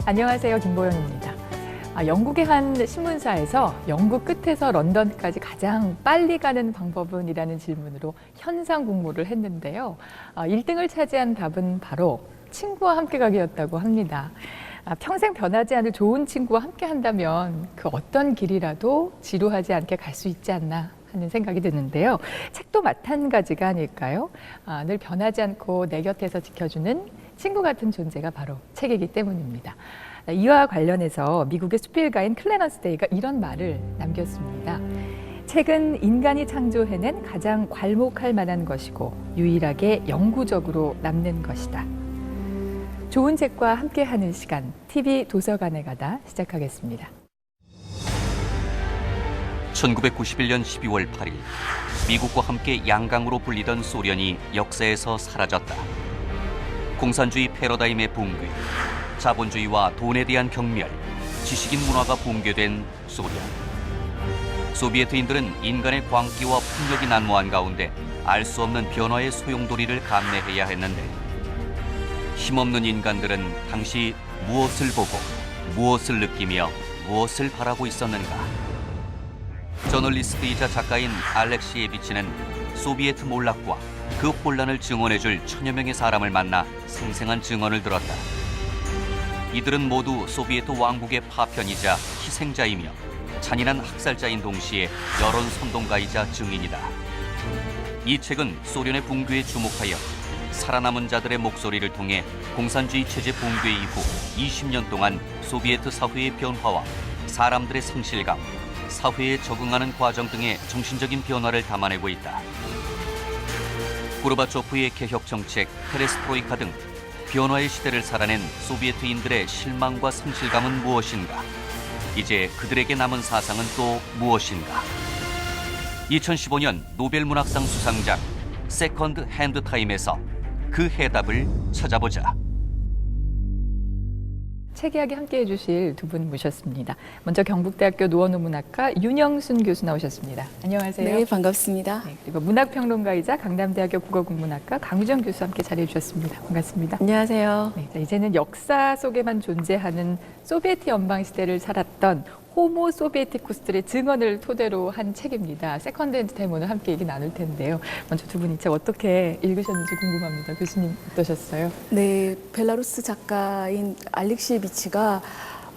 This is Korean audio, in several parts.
안녕하세요. 김보영입니다. 영국의 한 신문사에서 영국 끝에서 런던까지 가장 빨리 가는 방법은? 이라는 질문으로 현상 공모를 했는데요. 1등을 차지한 답은 바로 친구와 함께 가기였다고 합니다. 평생 변하지 않을 좋은 친구와 함께 한다면 그 어떤 길이라도 지루하지 않게 갈 수 있지 않나 하는 생각이 드는데요. 책도 마찬가지가 아닐까요? 늘 변하지 않고 내 곁에서 지켜주는 친구 같은 존재가 바로 책이기 때문입니다. 이와 관련해서 미국의 수필가인 클레넌스 데이가 이런 말을 남겼습니다. 책은 인간이 창조해낸 가장 괄목할 만한 것이고 유일하게 영구적으로 남는 것이다. 좋은 책과 함께하는 시간, TV 도서관에 가다 시작하겠습니다. 1991년 12월 8일, 미국과 함께 양강으로 불리던 소련이 역사에서 사라졌다. 공산주의 패러다임의 붕괴, 자본주의와 돈에 대한 경멸, 지식인 문화가 붕괴된 소련. 소비에트인들은 인간의 광기와 폭력이 난무한 가운데 알 수 없는 변화의 소용돌이를 감내해야 했는데, 힘없는 인간들은 당시 무엇을 보고 무엇을 느끼며 무엇을 바라고 있었는가? 저널리스트이자 작가인 알렉시에비치는 소비에트 몰락과 그 혼란을 증언해줄 천여 명의 사람을 만나 생생한 증언을 들었다. 이들은 모두 소비에트 왕국의 파편이자 희생자이며 잔인한 학살자인 동시에 여론 선동가이자 증인이다. 이 책은 소련의 붕괴에 주목하여 살아남은 자들의 목소리를 통해 공산주의 체제 붕괴 이후 20년 동안 소비에트 사회의 변화와 사람들의 성실감, 사회에 적응하는 과정 등의 정신적인 변화를 담아내고 있다. 고르바초프의 개혁 정책, 페레스트로이카 등 변화의 시대를 살아낸 소비에트인들의 실망과 성실감은 무엇인가? 이제 그들에게 남은 사상은 또 무엇인가? 2015년 노벨문학상 수상작 세컨드 핸드 타임에서 그 해답을 찾아보자. 책 이야기 함께해 주실 두 분 모셨습니다. 먼저 경북대학교 노원우문학과 윤영순 교수 나오셨습니다. 안녕하세요. 네, 반갑습니다. 네, 그리고 문학평론가이자 강남대학교 국어국문학과 강유정 교수 함께 자리해 주셨습니다. 반갑습니다. 안녕하세요. 네, 자, 이제는 역사 속에만 존재하는 소비에트 연방 시대를 살았던 호모 소비에티쿠스들의 증언을 토대로 한 책입니다. 세컨드 핸드 타임 오늘 함께 얘기 나눌 텐데요. 먼저 두 분이 이 책 어떻게 읽으셨는지 궁금합니다. 교수님 어떠셨어요? 네, 벨라루스 작가인 알렉시에비치가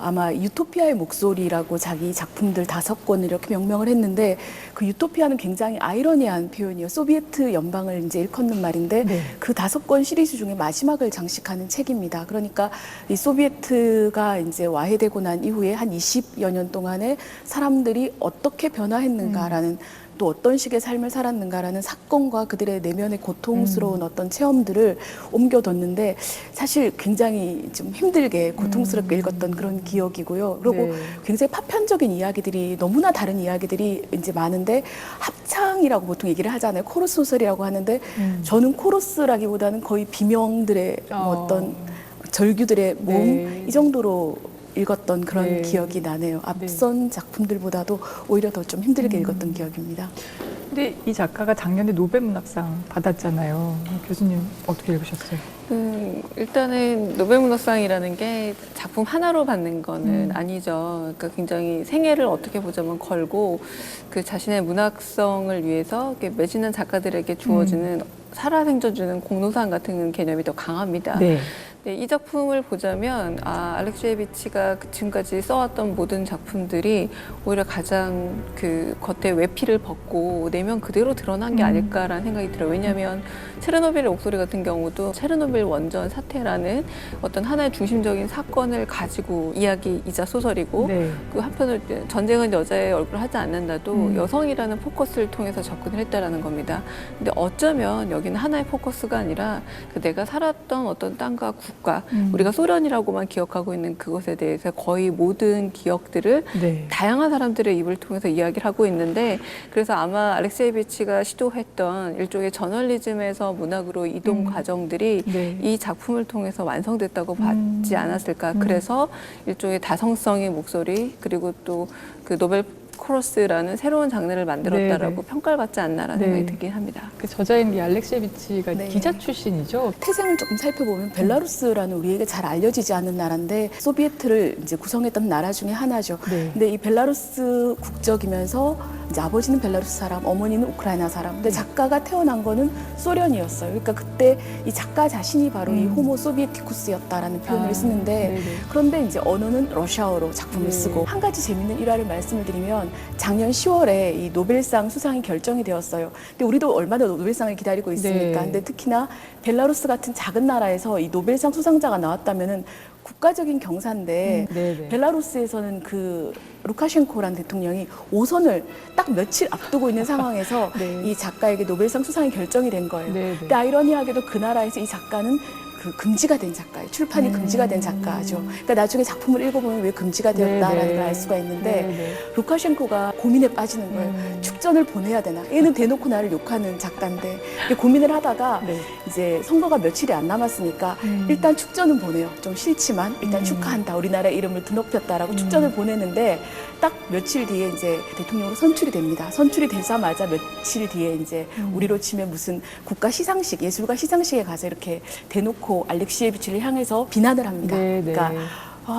아마 유토피아의 목소리라고 자기 작품들 5권을 이렇게 명명을 했는데 그 유토피아는 굉장히 아이러니한 표현이에요. 소비에트 연방을 이제 일컫는 말인데 네. 그 5권 시리즈 중에 마지막을 장식하는 책입니다. 그러니까 이 소비에트가 이제 와해되고 난 이후에 한 20여 년 동안에 사람들이 어떻게 변화했는가라는 또 어떤 식의 삶을 살았는가라는 사건과 그들의 내면의 고통스러운 어떤 체험들을 옮겨뒀는데 사실 굉장히 좀 힘들게 고통스럽게 읽었던 그런 기억이고요. 그리고 네. 굉장히 파편적인 이야기들이 너무나 다른 이야기들이 이제 많은데 합창이라고 보통 얘기를 하잖아요. 코러스 소설이라고 하는데 저는 코러스라기보다는 거의 비명들의 뭐 어떤 절규들의 모음 네. 이 정도로 읽었던 그런 네. 기억이 나네요. 앞선 작품들보다도 오히려 더 좀 힘들게 읽었던 기억입니다. 근데 이 작가가 작년에 노벨문학상 받았잖아요. 교수님 어떻게 읽으셨어요? 일단은 노벨문학상이라는 게 작품 하나로 받는 거는 아니죠. 그러니까 굉장히 생애를 어떻게 보자면 걸고 그 자신의 문학성을 위해서 매진한 작가들에게 주어지는 살아생존 주는 공로상 같은 개념이 더 강합니다. 네. 네, 이 작품을 보자면 알렉시에비치가 지금까지 써왔던 모든 작품들이 오히려 가장 그 겉에 외피를 벗고 내면 그대로 드러난 게 아닐까라는 생각이 들어요. 왜냐하면 체르노빌의 목소리 같은 경우도 체르노빌 원전 사태라는 어떤 하나의 중심적인 사건을 가지고 이야기이자 소설이고 네. 그 한편으로 전쟁은 여자의 얼굴을 하지 않는다도 여성이라는 포커스를 통해서 접근을 했다라는 겁니다. 근데 어쩌면 여기는 하나의 포커스가 아니라 그 내가 살았던 어떤 땅과 국가, 우리가 소련이라고만 기억하고 있는 그것에 대해서 거의 모든 기억들을 네. 다양한 사람들의 입을 통해서 이야기를 하고 있는데 그래서 아마 알렉시에비치가 시도했던 일종의 저널리즘에서 문학으로 이동 과정들이 네. 이 작품을 통해서 완성됐다고 받지 않았을까. 그래서 일종의 다성성의 목소리 그리고 또 그 노벨 디스코러스라는 새로운 장르를 만들었다라고 네네. 평가를 받지 않나라는 네. 생각이 들긴 합니다. 그 저자인 게 알렉시에비치가 네. 기자 출신이죠. 태생을 조금 살펴보면 벨라루스라는 우리에게 잘 알려지지 않은 나라인데 소비에트를 이제 구성했던 나라 중에 하나죠. 네. 근데 이 벨라루스 국적이면서 이제 아버지는 벨라루스 사람, 어머니는 우크라이나 사람. 근데 작가가 태어난 거는 소련이었어요. 그러니까 그때 이 작가 자신이 바로 이 호모 소비에티쿠스였다라는 표현을 쓰는데 네네. 그런데 이제 언어는 러시아어로 작품을 네. 쓰고 한 가지 재밌는 일화를 말씀을 드리면 작년 10월에 이 노벨상 수상이 결정이 되었어요. 근데 우리도 얼마나 노벨상을 기다리고 있습니까? 네. 근데 특히나 벨라루스 같은 작은 나라에서 이 노벨상 수상자가 나왔다면은 국가적인 경사인데 네네. 벨라루스에서는 그 루카셴코라는 대통령이 5선을 딱 며칠 앞두고 있는 상황에서 네. 이 작가에게 노벨상 수상이 결정이 된 거예요. 네네. 근데 아이러니하게도 그 나라에서 이 작가는 그 금지가 된 작가예요. 출판이 금지가 된 작가죠. 그러니까 나중에 작품을 읽어보면 왜 금지가 되었다라는 네네. 걸 알 수가 있는데 네네. 루카셴코가 고민에 빠지는 거예요. 축전을 보내야 되나? 얘는 대놓고 나를 욕하는 작가인데 이게 고민을 하다가 네. 이제 선거가 며칠이 안 남았으니까 일단 축전은 보내요. 좀 싫지만 일단 축하한다. 우리나라 이름을 드높였다라고 축전을 보내는데 딱 며칠 뒤에 이제 대통령으로 선출이 됩니다. 선출이 되자마자 며칠 뒤에 이제 우리로 치면 무슨 국가 시상식, 예술가 시상식에 가서 이렇게 대놓고 알렉시에비치를 향해서 비난을 합니다. 네네. 그러니까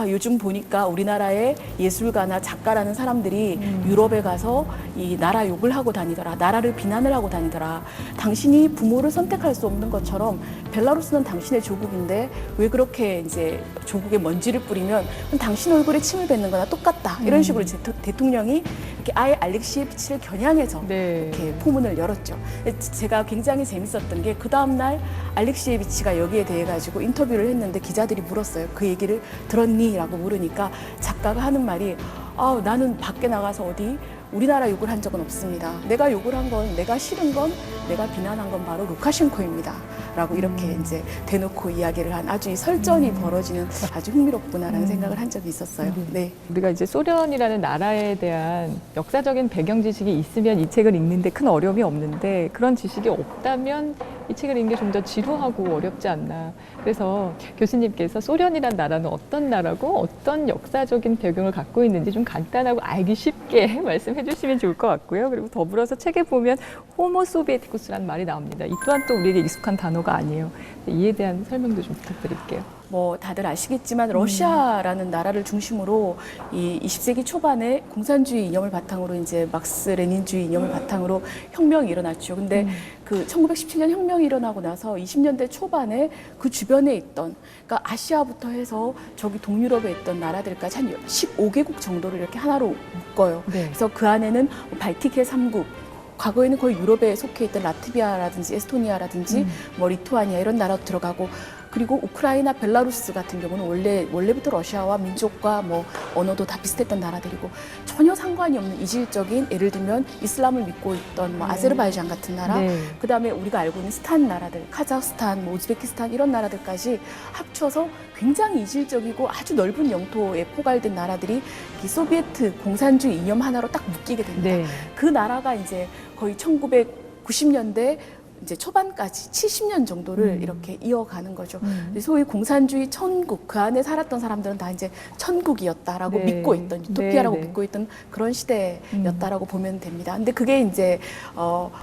요즘 보니까 우리나라의 예술가나 작가라는 사람들이 유럽에 가서 이 나라 욕을 하고 다니더라. 나라를 비난을 하고 다니더라. 당신이 부모를 선택할 수 없는 것처럼 벨라루스는 당신의 조국인데 왜 그렇게 이제 조국에 먼지를 뿌리면 당신 얼굴에 침을 뱉는 거나 똑같다. 이런 식으로 대통령이 이렇게 아예 알렉시에비치를 겨냥해서 네. 이렇게 포문을 열었죠. 제가 굉장히 재밌었던 게 그 다음날 알렉시에비치가 여기에 대해 가지고 인터뷰를 했는데 기자들이 물었어요. 그 얘기를 들었니? 라고 물으니까 작가가 하는 말이 나는 밖에 나가서 어디 우리나라 욕을 한 적은 없습니다. 내가 욕을 한 건, 내가 싫은 건, 내가 비난한 건 바로 루카셴코입니다. 라고 이렇게 이제 대놓고 이야기를 한 아주 이 설전이 벌어지는 아주 흥미롭구나라는 생각을 한 적이 있었어요. 네. 우리가 이제 소련이라는 나라에 대한 역사적인 배경 지식이 있으면 이 책을 읽는데 큰 어려움이 없는데 그런 지식이 없다면 이 책을 읽는 게 좀 더 지루하고 어렵지 않나. 그래서 교수님께서 소련이란 나라는 어떤 나라고 어떤 역사적인 배경을 갖고 있는지 좀 간단하고 알기 쉽게 말씀해 주시면 좋을 것 같고요. 그리고 더불어서 책에 보면 호모 소비에티쿠스라는 말이 나옵니다. 이 또한 또 우리에게 익숙한 단어가 아니에요. 이에 대한 설명도 좀 부탁드릴게요. 뭐 다들 아시겠지만 러시아라는 나라를 중심으로 이 20세기 초반에 공산주의 이념을 바탕으로 이제 막스 레닌주의 이념을 바탕으로 혁명이 일어났죠. 근데 그 1917년 혁명이 일어나고 나서 20년대 초반에 그 주변에 있던 그러니까 아시아부터 해서 저기 동유럽에 있던 나라들까지 한 15개국 정도를 이렇게 하나로 묶어요. 네. 그래서 그 안에는 발틱의 3국 과거에는 거의 유럽에 속해 있던 라트비아라든지 에스토니아라든지 뭐 리투아니아 이런 나라도 들어가고 그리고 우크라이나, 벨라루스 같은 경우는 원래부터 러시아와 민족과 뭐 언어도 다 비슷했던 나라들이고 전혀 상관이 없는 이질적인 예를 들면 이슬람을 믿고 있던 뭐 아제르바이잔 같은 나라, 네. 그다음에 우리가 알고 있는 스탄 나라들, 카자흐스탄, 뭐 우즈베키스탄 이런 나라들까지 합쳐서 굉장히 이질적이고 아주 넓은 영토에 포괄된 나라들이 이 소비에트 공산주의 이념 하나로 딱 묶이게 됩니다. 네. 그 나라가 이제 거의 1990년대 이제 초반까지 70년 정도를 이렇게 이어가는 거죠. 소위 공산주의 천국, 그 안에 살았던 사람들은 다 이제 천국이었다라고 네. 믿고 있던, 유토피아라고 네, 네. 믿고 있던 그런 시대였다라고 보면 됩니다. 근데 그게 이제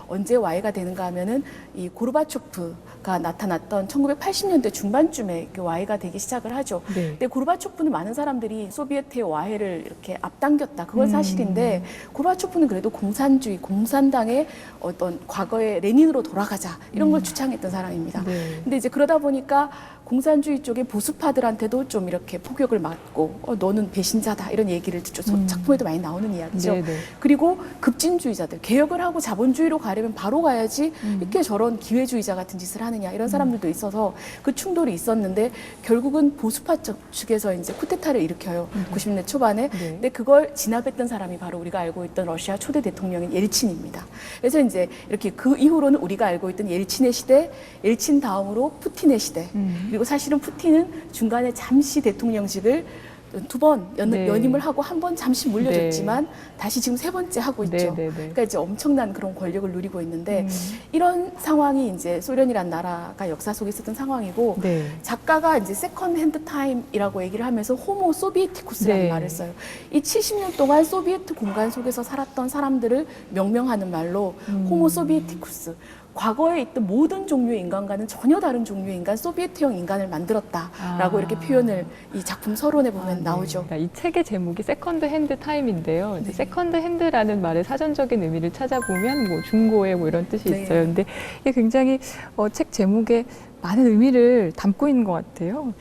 언제 와해가 되는가 하면은 이 고르바초프가 나타났던 1980년대 중반쯤에 그 와해가 되기 시작을 하죠. 네. 근데 고르바초프는 많은 사람들이 소비에트의 와해를 이렇게 앞당겼다. 그건 사실인데 고르바초프는 그래도 공산주의, 공산당의 어떤 과거의 레닌으로 돌아가자 이런 걸 주창했던 사람입니다. 네. 근데 이제 그러다 보니까 공산주의 쪽의 보수파들한테도 좀 이렇게 포격을 맞고 너는 배신자다 이런 얘기를 듣죠. 작품에도 많이 나오는 이야기죠. 네네. 그리고 급진주의자들, 개혁을 하고 자본주의로 가려면 바로 가야지 이렇게 저런 기회주의자 같은 짓을 하느냐 이런 사람들도 있어서 그 충돌이 있었는데 결국은 보수파 측에서 이제 쿠데타를 일으켜요. 90년대 초반에. 네. 근데 그걸 진압했던 사람이 바로 우리가 알고 있던 러시아 초대 대통령인 옐친입니다. 그래서 이제 이렇게 그 이후로는 우리가 알고 있던 옐친의 시대, 옐친 다음으로 푸틴의 시대. 그리고 사실은 푸틴은 중간에 잠시 대통령직을 두 번 네. 연임을 하고 한 번 잠시 물려줬지만 다시 지금 세 번째 하고 있죠. 그러니까 이제 엄청난 그런 권력을 누리고 있는데 이런 상황이 이제 소련이란 나라가 역사 속에 있었던 상황이고 네. 작가가 이제 세컨드 핸드 타임이라고 얘기를 하면서 호모 소비에티쿠스라는 네. 말을 써요. 이 70년 동안 소비에트 공간 속에서 살았던 사람들을 명명하는 말로 호모 소비에티쿠스. 과거에 있던 모든 종류의 인간과는 전혀 다른 종류의 인간, 소비에트형 인간을 만들었다라고 이렇게 표현을 이 작품 서론에 보면 나오죠. 그러니까 이 책의 제목이 세컨드 핸드 타임인데요. 이제 세컨드 핸드라는 말의 사전적인 의미를 찾아보면 뭐 중고의 뭐 이런 뜻이 네. 있어요. 근데 이게 굉장히 책 제목에 많은 의미를 담고 있는 것 같아요.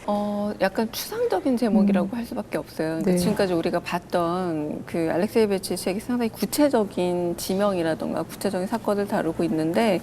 약간 추상적인 제목이라고 할 수밖에 없어요. 그러니까 네. 지금까지 우리가 봤던 그 알렉세이비치 책이 상당히 구체적인 지명이라던가 구체적인 사건을 다루고 있는데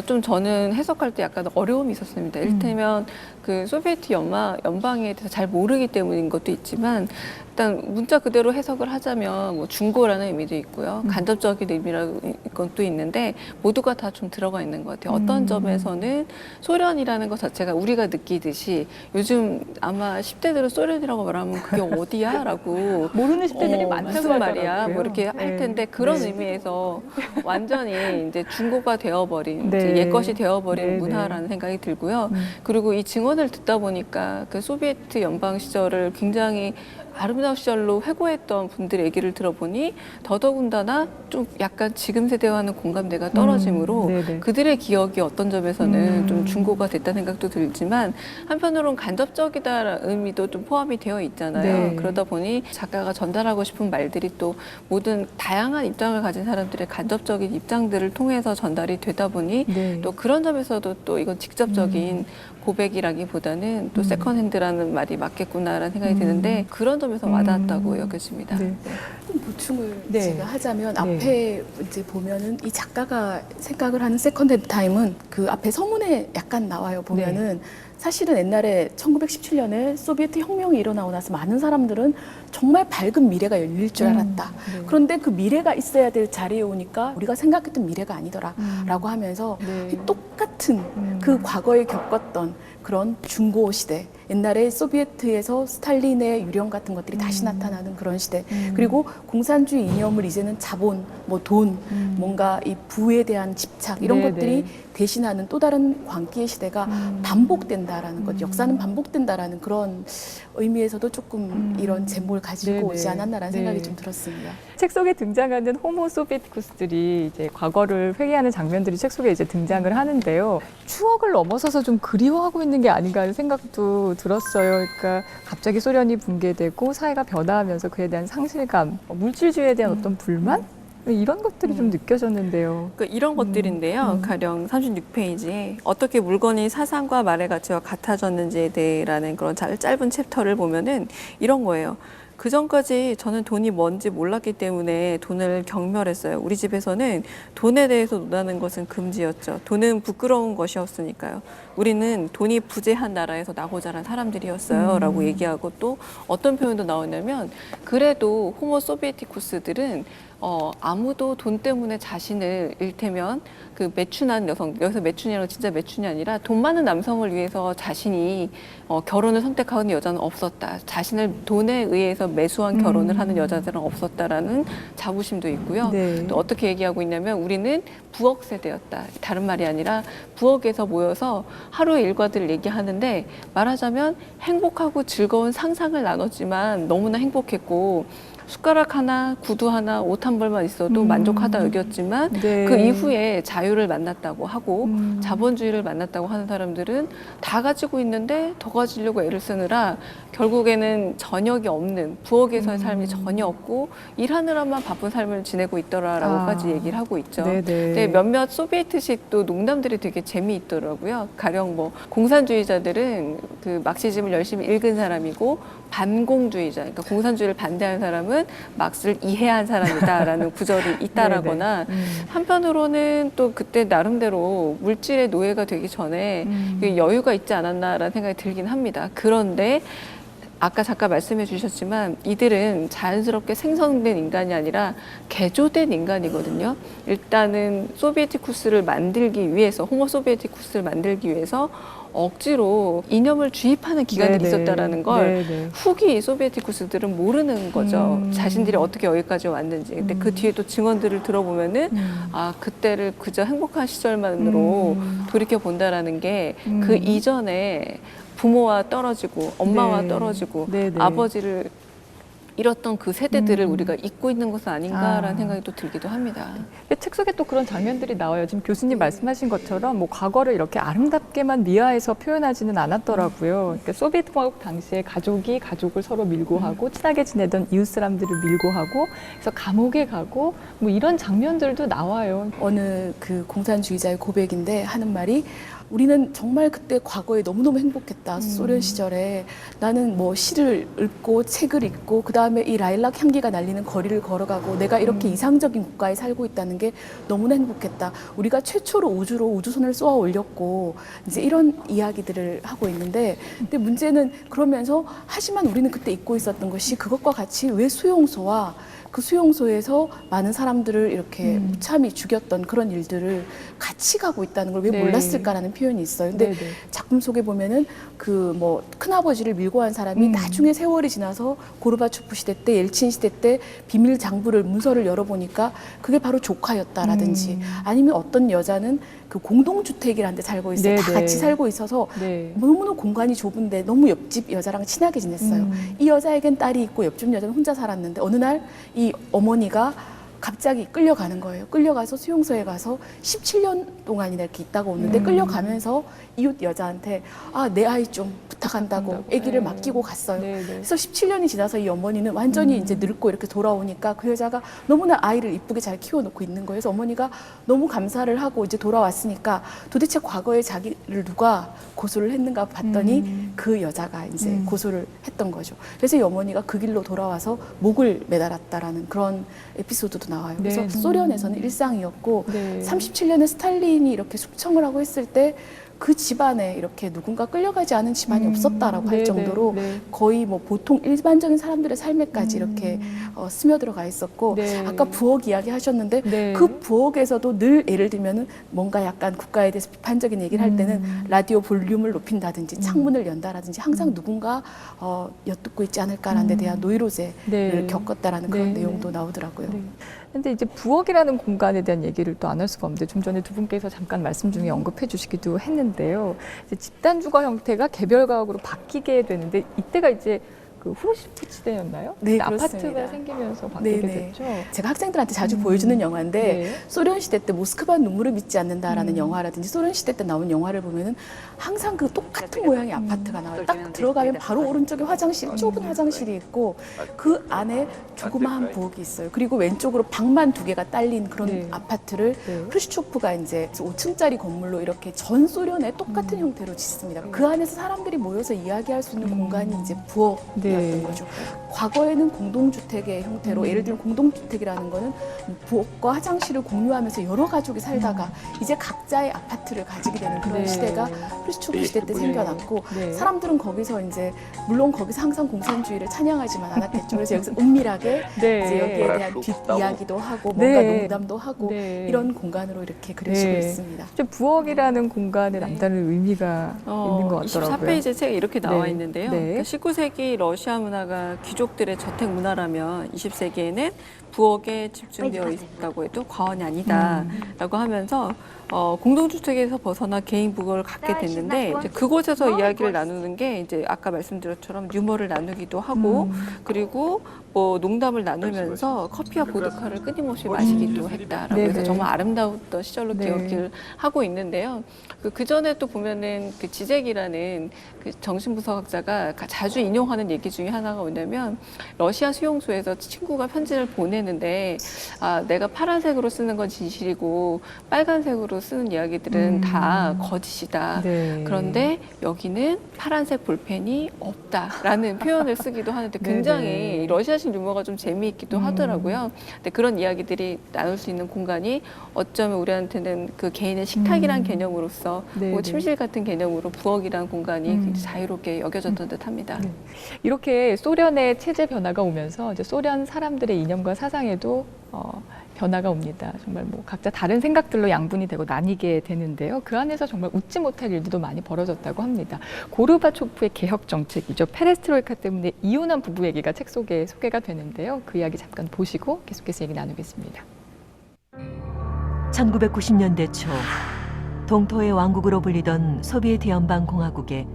좀 저는 해석할 때 약간 어려움이 있었습니다. 이를테면 그 소비에트 연방에 대해서 잘 모르기 때문인 것도 있지만 일단 문자 그대로 해석을 하자면 뭐 중고라는 의미도 있고요. 간접적인 의미라는 것도 있는데 모두가 다 좀 들어가 있는 것 같아요. 어떤 점에서는 소련이라는 것 자체가 우리가 느끼듯이 요즘 아마 10대들은 소련이라고 말하면 그게 어디야? 라고 모르는 10대들이 많다고 무슨 말이야? 하더라고요. 뭐 이렇게 할 텐데 그런 네. 의미에서 완전히 이제 중고가 되어버린 네. 이제 옛것이 되어버린 네, 문화라는 생각이 들고요. 그리고 이 증언을 듣다 보니까 그 소비에트 연방 시절을 굉장히 아름다운 시절로 회고했던 분들의 얘기를 들어보니 더더군다나 좀 약간 지금 세대와는 공감대가 떨어지므로 네네. 그들의 기억이 어떤 점에서는 좀 중고가 됐다는 생각도 들지만 한편으로는 간접적이다라는 의미도 좀 포함이 되어 있잖아요. 네. 그러다 보니 작가가 전달하고 싶은 말들이 또 모든 다양한 입장을 가진 사람들의 간접적인 입장들을 통해서 전달이 되다 보니 네. 또 그런 점에서도 또 이건 직접적인 고백이라기보다는 또 세컨핸드라는 말이 맞겠구나라는 생각이 드는데 그런 점에서 와닿았다고 여겨집니다. 네. 좀 보충을 네. 제가 하자면 네. 앞에 이제 보면은 이 작가가 생각을 하는 세컨드 핸드 타임은 그 앞에 서문에 약간 나와요. 보면은 사실은 옛날에 1917년에 소비에트 혁명이 일어나고 나서 많은 사람들은 정말 밝은 미래가 열릴 줄 알았다. 네. 그런데 그 미래가 있어야 될 자리에 오니까 우리가 생각했던 미래가 아니더라라고 하면서 네. 이 똑같은 그 과거에 겪었던 그런 중고 시대, 옛날에 소비에트에서 스탈린의 유령 같은 것들이 다시 나타나는 그런 시대, 그리고 공산주의 이념을 이제는 자본, 뭐 돈, 뭔가 이 부에 대한 집착 이런 네, 것들이 네. 대신하는 또 다른 광기의 시대가 반복된다라는 것, 역사는 반복된다라는 그런 의미에서도 조금 이런 제목을 가지고 네, 오지 네. 않았나라는 네. 생각이 좀 들었습니다. 책 속에 등장하는 호모 소비에티쿠스들이 이제 과거를 회귀하는 장면들이 책 속에 이제 등장을 하는데요. 추억을 넘어서서 좀 그리워하고 있는 게 아닌가 하는 생각도 들었어요. 그러니까 갑자기 소련이 붕괴되고 사회가 변화하면서 그에 대한 상실감, 물질주의에 대한 어떤 불만? 이런 것들이 좀 느껴졌는데요. 그러니까 이런 것들인데요. 가령 36페이지에 어떻게 물건이 사상과 말의 가치와 같아졌는지에 대해라는 그런 짧은 챕터를 보면은 이런 거예요. 그 전까지 저는 돈이 뭔지 몰랐기 때문에 돈을 경멸했어요. 우리 집에서는 돈에 대해서 논하는 것은 금지였죠. 돈은 부끄러운 것이었으니까요. 우리는 돈이 부재한 나라에서 나고 자란 사람들이었어요. 라고 얘기하고 또 어떤 표현도 나오냐면 그래도 호모 소비에티쿠스들은 아무도 돈 때문에 자신을 일테면 그 매춘한 여성, 여기서 매춘이라고 진짜 매춘이 아니라 돈 많은 남성을 위해서 자신이 결혼을 선택하는 여자는 없었다. 자신을 돈에 의해서 매수한 결혼을 하는 여자들은 없었다라는 자부심도 있고요. 네. 또 어떻게 얘기하고 있냐면 우리는 부엌 세대였다. 다른 말이 아니라 부엌에서 모여서 하루의 일과들을 얘기하는데 말하자면 행복하고 즐거운 상상을 나눴지만 너무나 행복했고 숟가락 하나, 구두 하나, 옷 한 벌만 있어도 만족하다 여겼지만 네. 그 이후에 자유를 만났다고 하고 자본주의를 만났다고 하는 사람들은 다 가지고 있는데 더 가지려고 애를 쓰느라 결국에는 저녁이 없는 부엌에서의 삶이 전혀 없고 일하느라만 바쁜 삶을 지내고 있더라라고까지 얘기를 하고 있죠. 네네. 근데 몇몇 소비에트식 또 농담들이 되게 재미있더라고요. 가령 뭐 공산주의자들은 그 막시즘을 열심히 읽은 사람이고 반공주의자, 그러니까 공산주의를 반대하는 사람은 막스를 이해한 사람이다라는 구절이 있다라거나 한편으로는 또 그때 나름대로 물질의 노예가 되기 전에 여유가 있지 않았나라는 생각이 들긴 합니다. 그런데 아까 잠깐 말씀해 주셨지만 이들은 자연스럽게 생성된 인간이 아니라 개조된 인간이거든요. 일단은 소비에티쿠스를 만들기 위해서, 호모 소비에티쿠스를 만들기 위해서 억지로 이념을 주입하는 기관들이 네네. 있었다라는 걸 네네. 후기 소비에티쿠스들은 모르는 거죠. 자신들이 어떻게 여기까지 왔는지. 근데 그 뒤에 또 증언들을 들어보면은 아, 그때를 그저 행복한 시절만으로 돌이켜 본다라는 게 그 이전에 부모와 떨어지고 엄마와 네. 떨어지고 네네. 아버지를 잃었던 그 세대들을 우리가 잊고 있는 것은 아닌가라는 아. 생각이 또 들기도 합니다. 책 속에 또 그런 장면들이 나와요. 지금 교수님 말씀하신 것처럼 뭐 과거를 이렇게 아름답게만 미화해서 표현하지는 않았더라고요. 그러니까 소비에트 공화국 당시에 가족이 가족을 서로 밀고 하고 친하게 지내던 이웃 사람들을 밀고 하고 그래서 감옥에 가고 뭐 이런 장면들도 나와요. 어느 그 공산주의자의 고백인데 하는 말이 우리는 정말 그때 과거에 너무너무 행복했다. 소련 시절에 나는 뭐 시를 읽고 책을 읽고 그다음에 이 라일락 향기가 날리는 거리를 걸어가고 내가 이렇게 이상적인 국가에 살고 있다는 게 너무나 행복했다. 우리가 최초로 우주로 우주선을 쏘아 올렸고 이제 이런 이야기들을 하고 있는데 근데 문제는 그러면서 하지만 우리는 그때 잊고 있었던 것이 그것과 같이 왜 수용소와 그 수용소에서 많은 사람들을 이렇게 무참히 죽였던 그런 일들을 같이 가고 있다는 걸 왜 네. 몰랐을까라는 표현이 있어요. 근데 네네. 작품 속에 보면은 그 뭐 큰아버지를 밀고 간 사람이 나중에 세월이 지나서 고르바초프 시대 때 옐친 시대 때 비밀 장부를 문서를 열어보니까 그게 바로 조카였다라든지 아니면 어떤 여자는 그 공동주택이라는 데 살고 있어요. 다 네네. 같이 살고 있어서 네. 너무너무 공간이 좁은데 너무 옆집 여자랑 친하게 지냈어요. 이 여자에겐 딸이 있고 옆집 여자는 혼자 살았는데 어느 날 이 어머니가 갑자기 끌려가는 거예요. 끌려가서 수용소에 가서 17년 동안이나 이렇게 있다가 오는데 끌려가면서 이웃 여자한테 아, 내 아이 좀 부탁한다고 아기를 네. 맡기고 갔어요. 네네. 그래서 17년이 지나서 이 어머니는 완전히 이제 늙고 이렇게 돌아오니까 그 여자가 너무나 아이를 이쁘게 잘 키워놓고 있는 거예요. 그래서 어머니가 너무 감사를 하고 이제 돌아왔으니까 도대체 과거에 자기를 누가 고소를 했는가 봤더니 그 여자가 이제 고소를 했던 거죠. 그래서 이 어머니가 그 길로 돌아와서 목을 매달았다라는 그런 에피소드도 나와요. 그래서 네. 소련에서는 일상이었고 네. 37년에 스탈린이 이렇게 숙청을 하고 했을 때 그 집안에 이렇게 누군가 끌려가지 않은 집안이 없었다라고 할 네네. 정도로 네. 거의 뭐 보통 일반적인 사람들의 삶에까지 이렇게 스며들어가 있었고 네. 아까 부엌 이야기 하셨는데 네. 그 부엌에서도 늘 예를 들면은 뭔가 약간 국가에 대해서 비판적인 얘기를 할 때는 라디오 볼륨을 높인다든지 창문을 연다라든지 항상 누군가 엿듣고 있지 않을까라는 데 대한 노이로제를 네. 겪었다라는 그런 네. 내용도 나오더라고요. 네. 근데 이제 부엌이라는 공간에 대한 얘기를 또 안 할 수가 없는데 좀 전에 두 분께서 잠깐 말씀 중에 언급해 주시기도 했는데요. 이제 집단 주거 형태가 개별 가옥으로 바뀌게 되는데 이때가 이제 그 후르시프 시대였나요? 네, 아파트가 그렇습니다. 생기면서 바뀌게 네네. 됐죠. 제가 학생들한테 자주 보여주는 영화인데 네. 소련 시대 때 모스크바 눈물을 믿지 않는다라는 영화라든지 소련 시대 때 나온 영화를 보면은 항상 그 똑같은 모양의 아파트가 나와요. 딱 들어가면 바로 오른쪽에 화장실, 좁은 화장실이 있고 그 안에 조그마한 부엌이 있어요. 그리고 왼쪽으로 방만 두 개가 딸린 그런 네. 아파트를 네. 크루시초프가 이제 5층짜리 건물로 이렇게 전 소련의 똑같은 형태로 짓습니다. 그 안에서 사람들이 모여서 이야기할 수 있는 공간이 이제 부엌이었던 네. 거죠. 과거에는 공동주택의 형태로 예를 들면 공동주택이라는 거는 부엌과 화장실을 공유하면서 여러 가족이 살다가 이제 각자의 아파트를 가지게 되는 그런 네. 시대가 크루시초프 시대 때 생겨났고 네. 사람들은 거기서 이제 물론 거기서 항상 공산주의를 찬양하지만 않았겠죠. 그래서 여기서 은밀하게 네. 이제 여기에 대한 뒷 이야기도 하고 뭔가 네. 농담도 하고 네. 이런 공간으로 이렇게 그려지고 네. 있습니다. 좀 부엌이라는 공간에 남다른 의미가 있는 것 같더라고요. 24페이지 책에 이렇게 나와 네. 있는데요. 네. 그러니까 19세기 러시아 문화가 귀족들의 저택 문화라면 20세기에는 부엌에 집중되어 있다고 해도 과언이 아니다라고 하면서 공동주택에서 벗어나 개인 부엌을 갖게 됐는데 이제 그곳에서 이야기를 나누는 게 이제 아까 말씀드렸처럼 유머를 나누기도 하고 그리고 뭐 농담을 나누면서 커피와 보드카를 끊임없이 마시기도 했다라고 해서 네네. 정말 아름다웠던 시절로 네. 기억을 하고 있는데요. 그 전에 또 보면은 그 지젝이라는 그 정신분석학자가 자주 인용하는 얘기 중에 하나가 뭐냐면 러시아 수용소에서 친구가 편지를 보내는데 아, 내가 파란색으로 쓰는 건 진실이고 빨간색으로 쓰는 이야기들은 다 거짓이다. 네. 그런데 여기는 파란색 볼펜이 없다라는 표현을 쓰기도 하는데 굉장히 네네. 러시아식 유머가 좀 재미있기도 하더라고요. 근데 그런 이야기들이 나눌 수 있는 공간이 어쩌면 우리한테는 그 개인의 식탁이란 개념으로서 네네. 뭐 침실 같은 개념으로 부엌이란 공간이 굉장히 자유롭게 여겨졌던 듯합니다. 이렇게 소련의 체제 변화가 오면서 이제 소련 사람들의 이념과 사상에도 변화가 옵니다. 정말 뭐 각자 다른 생각들로 양분이 되고 나뉘게 되는데요. 그 안에서 정말 웃지 못할 일들도 많이 벌어졌다고 합니다. 고르바초프의 개혁 정책이죠. 페레스트로이카 때문에 이혼한 부부 얘기가 책 속에 소개가 되는데요. 그 이야기 잠깐 보시고 계속해서 얘기 나누겠습니다. 1990년대 초 동토의 왕국으로 불리던 소비에트 연방공화국에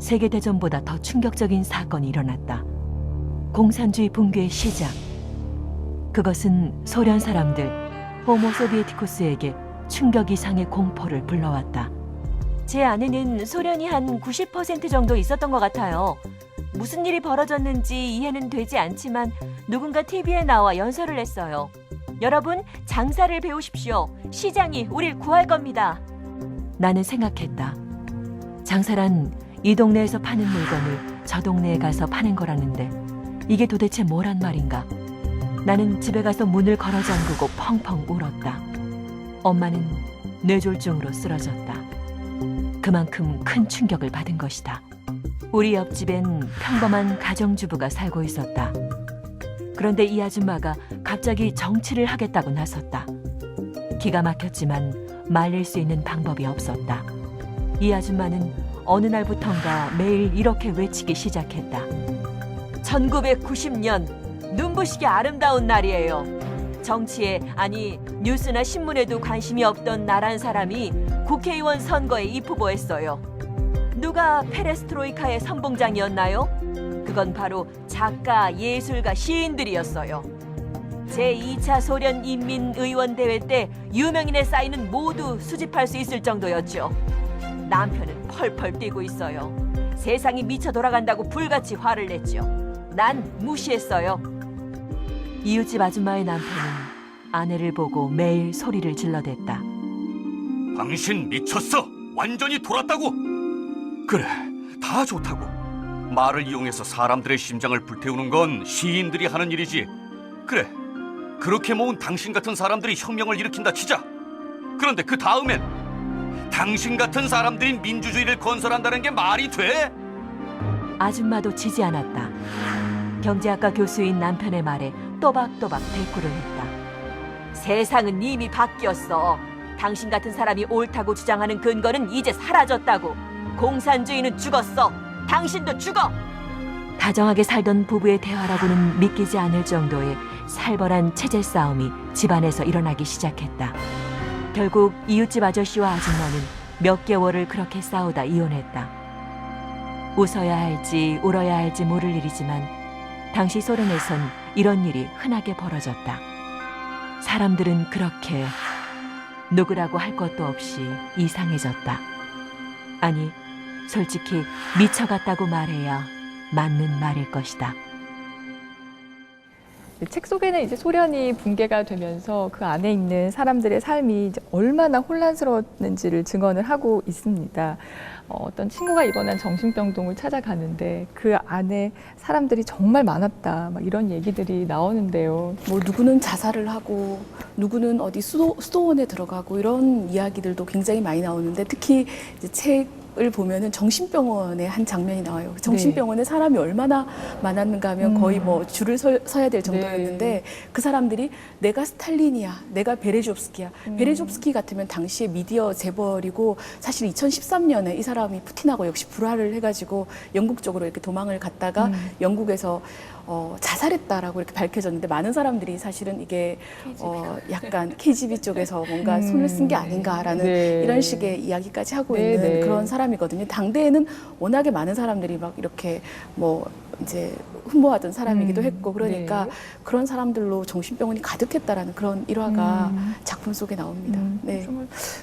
세계대전보다 더 충격적인 사건이 일어났다. 공산주의 붕괴의 시작. 그것은 소련 사람들 호모 소비에티쿠스에게 충격 이상의 공포를 불러왔다. 제 안에는 소련이 한 90% 정도 있었던 것 같아요. 무슨 일이 벌어졌는지 이해는 되지 않지만 누군가 TV에 나와 연설을 했어요. 여러분, 장사를 배우십시오. 시장이 우릴 구할 겁니다. 나는 생각했다. 장사란 이 동네에서 파는 물건을 저 동네에 가서 파는 거라는데 이게 도대체 뭐란 말인가? 나는 집에 가서 문을 걸어 잠그고 펑펑 울었다. 엄마는 뇌졸중으로 쓰러졌다. 그만큼 큰 충격을 받은 것이다. 우리 옆집엔 평범한 가정주부가 살고 있었다. 그런데 이 아줌마가 갑자기 정치를 하겠다고 나섰다. 기가 막혔지만 말릴 수 있는 방법이 없었다. 이 아줌마는 어느 날부턴가 매일 이렇게 외치기 시작했다. 1990년 눈부시게 아름다운 날이에요. 정치에, 아니 뉴스나 신문에도 관심이 없던 나란 사람이 국회의원 선거에 입후보했어요. 누가 페레스트로이카의 선봉장이었나요? 그건 바로 작가, 예술가, 시인들이었어요. 제2차 소련 인민의원대회 때 유명인의 사인은 모두 수집할 수 있을 정도였죠. 남편은 펄펄 뛰고 있어요. 세상이 미쳐 돌아간다고 불같이 화를 냈죠. 난 무시했어요. 이웃집 아줌마의 남편은 아내를 보고 매일 소리를 질러댔다. 당신 미쳤어. 완전히 돌았다고. 그래, 다 좋다고. 말을 이용해서 사람들의 심장을 불태우는 건 시인들이 하는 일이지. 그래, 그렇게 모은 당신 같은 사람들이 혁명을 일으킨다 치자. 그런데 그 다음엔 당신 같은 사람들이 민주주의를 건설한다는 게 말이 돼? 아줌마도 지지 않았다. 경제학과 교수인 남편의 말에 또박또박 대꾸를 했다. 세상은 이미 바뀌었어. 당신 같은 사람이 옳다고 주장하는 근거는 이제 사라졌다고. 공산주의는 죽었어. 당신도 죽어. 다정하게 살던 부부의 대화라고는 믿기지 않을 정도의 살벌한 체제 싸움이 집안에서 일어나기 시작했다. 결국 이웃집 아저씨와 아줌마는 몇 개월을 그렇게 싸우다 이혼했다. 웃어야 할지 울어야 할지 모를 일이지만 당시 소련에선 이런 일이 흔하게 벌어졌다. 사람들은 그렇게 누구라고 할 것도 없이 이상해졌다. 아니, 솔직히 미쳐갔다고 말해야 맞는 말일 것이다. 책 속에는 이제 소련이 붕괴가 되면서 그 안에 있는 사람들의 삶이 이제 얼마나 혼란스러웠는지를 증언을 하고 있습니다. 어떤 친구가 입원한 정신병동을 찾아가는데 그 안에 사람들이 정말 많았다. 막 이런 얘기들이 나오는데요. 뭐 누구는 자살을 하고 누구는 어디 수도원에 들어가고 이런 이야기들도 굉장히 많이 나오는데 특히 이제 책을 보면은 정신병원의 한 장면이 나와요. 정신병원에 사람이 얼마나 많았는가 하면 거의 뭐 줄을 서야 될 정도였는데 그 사람들이 내가 스탈린이야, 내가 베레좁스키야. 베레좁스키 같으면 당시에 미디어 재벌이고 사실 2013년에 이 사람이 푸틴하고 역시 불화를 해가지고 영국 쪽으로 이렇게 도망을 갔다가 영국에서 자살했다라고 이렇게 밝혀졌는데 많은 사람들이 사실은 이게 약간 KGB 쪽에서 뭔가 손을 쓴 게 아닌가라는 이런 식의 이야기까지 하고 있는 그런 사람이거든요. 당대에는 워낙에 많은 사람들이 막 이렇게 뭐 이제 흠모하던 사람이기도 했고 그러니까 그런 사람들로 정신병원이 가득했다라는 그런 일화가 작품 속에 나옵니다. 네.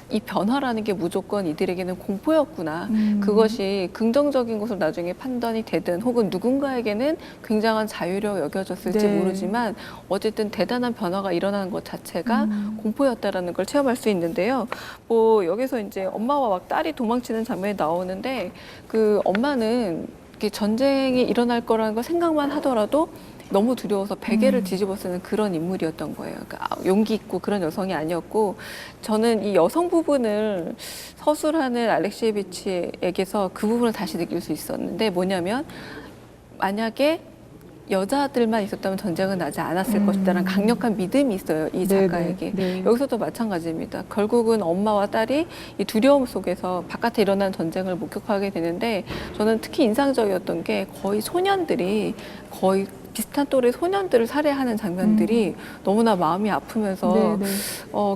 이 변화라는 게 무조건 이들에게는 공포였구나. 그것이 긍정적인 것으로 나중에 판단이 되든 혹은 누군가에게는 굉장한 자유로 여겨졌을지 모르지만 어쨌든 대단한 변화가 일어나는 것 자체가 공포였다라는 걸 체험할 수 있는데요. 뭐 여기서 이제 엄마와 막 딸이 도망치는 장면이 나오는데 그 엄마는 이렇게 전쟁이 일어날 거라는 걸 생각만 하더라도 너무 두려워서 베개를 뒤집어 쓰는 그런 인물이었던 거예요. 그러니까 용기 있고 그런 여성이 아니었고 저는 이 여성 부분을 서술하는 알렉시에비치에게서 그 부분을 다시 느낄 수 있었는데 뭐냐면 만약에 여자들만 있었다면 전쟁은 나지 않았을 것이다라는 강력한 믿음이 있어요, 이 작가에게. 네. 여기서도 마찬가지입니다. 결국은 엄마와 딸이 이 두려움 속에서 바깥에 일어난 전쟁을 목격하게 되는데, 저는 특히 인상적이었던 게 거의 소년들이 거의 비슷한 또래 소년들을 살해하는 장면들이 너무나 마음이 아프면서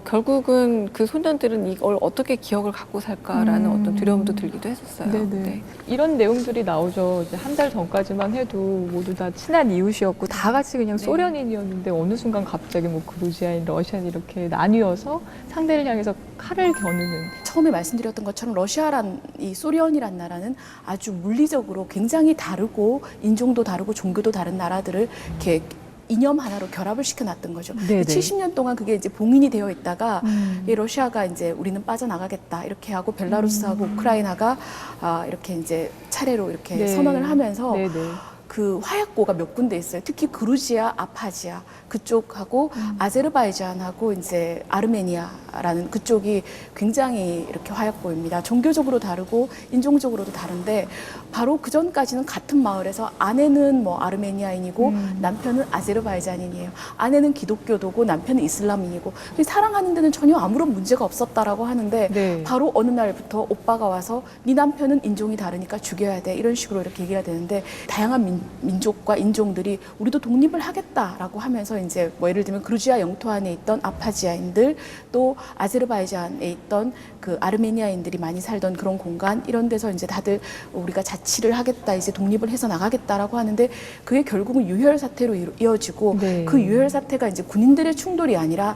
결국은 그 소년들은 이걸 어떻게 기억을 갖고 살까라는 어떤 두려움도 들기도 했었어요. 네. 이런 내용들이 나오죠. 이제 한 달 전까지만 해도 모두 다 친한 이웃이었고 다 같이 그냥 네. 소련인이었는데 어느 순간 갑자기 뭐 그루지아인, 러시아인 이렇게 나뉘어서 상대를 향해서 칼을 겨누는. 처음에 말씀드렸던 것처럼 러시아란 이 소련이란 나라는 아주 물리적으로 굉장히 다르고 인종도 다르고 종교도 다른 나라들을 이렇게 이념 하나로 결합을 시켜놨던 거죠. 네네. 70년 동안 그게 이제 봉인이 되어 있다가 이 러시아가 이제 우리는 빠져나가겠다 이렇게 하고 벨라루스하고 우크라이나가 이렇게 이제 차례로 이렇게 네. 선언을 하면서 네네. 그 화약고가 몇 군데 있어요. 특히 그루지아, 아파지아 그쪽하고 아제르바이잔하고 이제 아르메니아라는 그쪽이 굉장히 이렇게 화약고입니다. 종교적으로 다르고 인종적으로도 다른데 바로 그 전까지는 같은 마을에서 아내는 뭐 아르메니아인이고 남편은 아제르바이잔인이에요. 아내는 기독교도고 남편은 이슬람인이고 사랑하는 데는 전혀 아무런 문제가 없었다라고 하는데 네. 바로 어느 날부터 오빠가 와서 네 남편은 인종이 다르니까 죽여야 돼 이런 식으로 이렇게 얘기가 되는데 다양한 민족과 인종들이 우리도 독립을 하겠다라고 하면서 이제 뭐 예를 들면 그루지아 영토 안에 있던 아파지아인들 또 아제르바이잔에 있던 그 아르메니아인들이 많이 살던 그런 공간 이런 데서 이제 다들 우리가 자치를 하겠다 이제 독립을 해서 나가겠다라고 하는데 그게 결국은 유혈 사태로 이어지고 네. 그 유혈 사태가 이제 군인들의 충돌이 아니라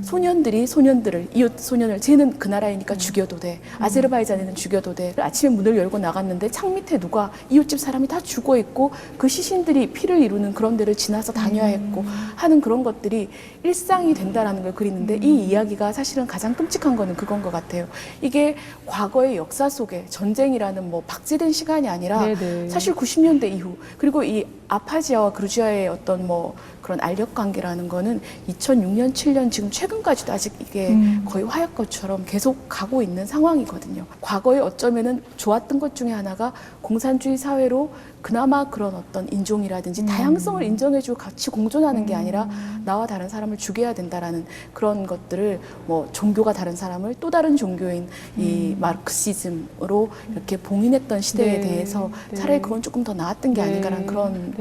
소년들이 소년들을 이웃 소년을 쟤는 그 나라이니까 죽여도 돼 아제르바이잔에는 죽여도 돼 아침에 문을 열고 나갔는데 창 밑에 누가 이웃집 사람이 다 죽어 있고 그 시신들이 피를 이루는 그런 데를 지나서 다녀야 했고 하는 그런 것들이 일상이 된다라는 걸 그리는데 이 이야기가 사실은 가장 끔찍한 거는 그건 것 같아요. 이게 과거의 역사 속에 전쟁이라는 뭐 박제된 시간이 아니라 네네. 사실 90년대 이후 그리고 이 아파지아와 그루지아의 어떤 뭐 그런 알력 관계라는 거는 2006년, 7년 지금 최근까지도 아직 이게 거의 화약고처럼 계속 가고 있는 상황이거든요. 과거에 어쩌면은 좋았던 것 중에 하나가 공산주의 사회로 그나마 그런 어떤 인종이라든지 다양성을 인정해주고 같이 공존하는 게 아니라 나와 다른 사람을 죽여야 된다라는 그런 것들을 뭐 종교가 다른 사람을 또 다른 종교인 이 마르크시즘으로 이렇게 봉인했던 시대에 네. 대해서 네. 차라리 그건 조금 더 나았던 게 아닌가라는 그런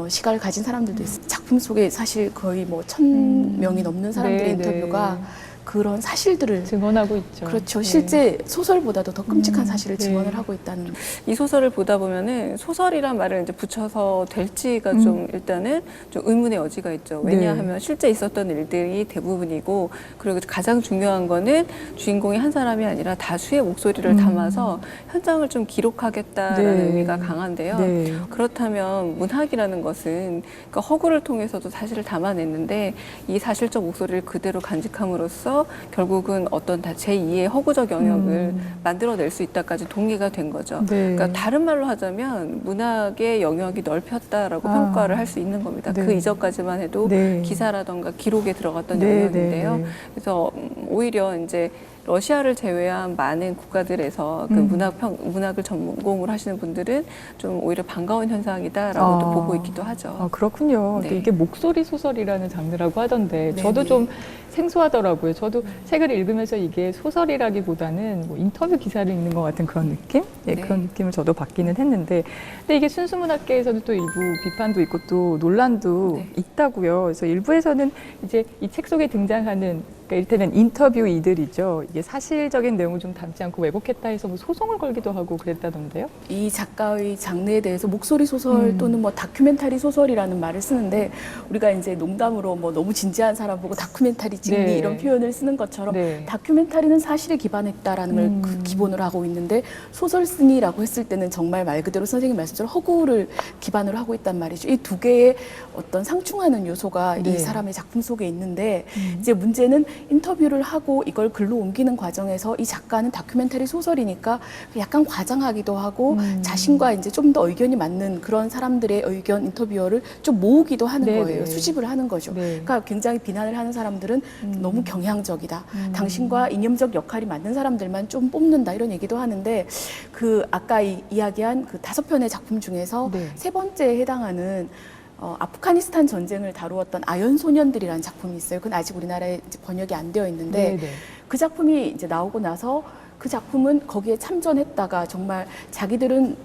시각을 가진 사람들도 있어요. 작품 속에 사실 거의 뭐 1,000명이 넘는 사람들의 네, 인터뷰가 네. 그런 사실들을 증언하고 있죠. 그렇죠. 네. 실제 소설보다도 더 끔찍한 사실을 네. 증언을 하고 있다는. 이 소설을 보다 보면은 소설이란 말을 이제 붙여서 될지가 좀 일단은 좀 의문의 여지가 있죠. 왜냐하면 실제 있었던 일들이 대부분이고 그리고 가장 중요한 거는 주인공이 한 사람이 아니라 다수의 목소리를 담아서 현장을 좀 기록하겠다라는 네. 의미가 강한데요. 네. 그렇다면 문학이라는 것은 그러니까 허구를 통해서도 사실을 담아냈는데 이 사실적 목소리를 그대로 간직함으로써 결국은 어떤 제2의 허구적 영역을 만들어낼 수 있다까지 동기가 된 거죠. 네. 그러니까 다른 말로 하자면 문학의 영역이 넓혔다라고 평가를 할 수 있는 겁니다. 네. 그 이전까지만 해도 네. 기사라던가 기록에 들어갔던 네, 영역인데요. 네, 네. 그래서 오히려 이제 러시아를 제외한 많은 국가들에서 그 문학을 전공을 하시는 분들은 좀 오히려 반가운 현상이다라고도 보고 있기도 하죠. 아, 그렇군요. 네. 이게 목소리 소설이라는 장르라고 하던데 네, 저도 네. 좀 생소하더라고요. 저도 책을 읽으면서 이게 소설이라기보다는 뭐 인터뷰 기사를 읽는 것 같은 그런 느낌? 네, 네. 그런 느낌을 저도 받기는 했는데 근데 이게 순수문학계에서도 또 일부 비판도 있고 또 논란도 네. 있다고요. 그래서 일부에서는 이제 이 책 속에 등장하는 그러니까 이를테면 인터뷰이들이죠. 이게 사실적인 내용을 좀 담지 않고 왜곡했다 해서 뭐 소송을 걸기도 하고 그랬다던데요. 이 작가의 장르에 대해서 목소리 소설 또는 뭐 다큐멘터리 소설이라는 말을 쓰는데 우리가 이제 농담으로 뭐 너무 진지한 사람 보고 다큐멘터리 찍니 네. 이런 표현을 쓰는 것처럼 네. 다큐멘터리는 사실에 기반했다라는 걸 그 기본으로 하고 있는데 소설 쓰니라고 했을 때는 정말 말 그대로 선생님 말씀처럼 허구를 기반으로 하고 있단 말이죠. 이 두 개의 어떤 상충하는 요소가 네. 이 사람의 작품 속에 있는데 이제 문제는 인터뷰를 하고 이걸 글로 옮기는 과정에서 이 작가는 다큐멘터리 소설이니까 약간 과장하기도 하고 자신과 이제 좀 더 의견이 맞는 그런 사람들의 의견 인터뷰어를 좀 모으기도 하는 네, 거예요. 네. 수집을 하는 거죠. 네. 그러니까 굉장히 비난을 하는 사람들은 너무 경향적이다. 당신과 이념적 역할이 맞는 사람들만 좀 뽑는다 이런 얘기도 하는데 그 아까 이야기한 그 5편의 작품 중에서 네. 세 번째에 해당하는 아프가니스탄 전쟁을 다루었던 아연 소년들이라는 작품이 있어요. 그건 아직 우리나라에 이제 번역이 안 되어 있는데 네네. 그 작품이 이제 나오고 나서 그 작품은 거기에 참전했다가 정말 자기들은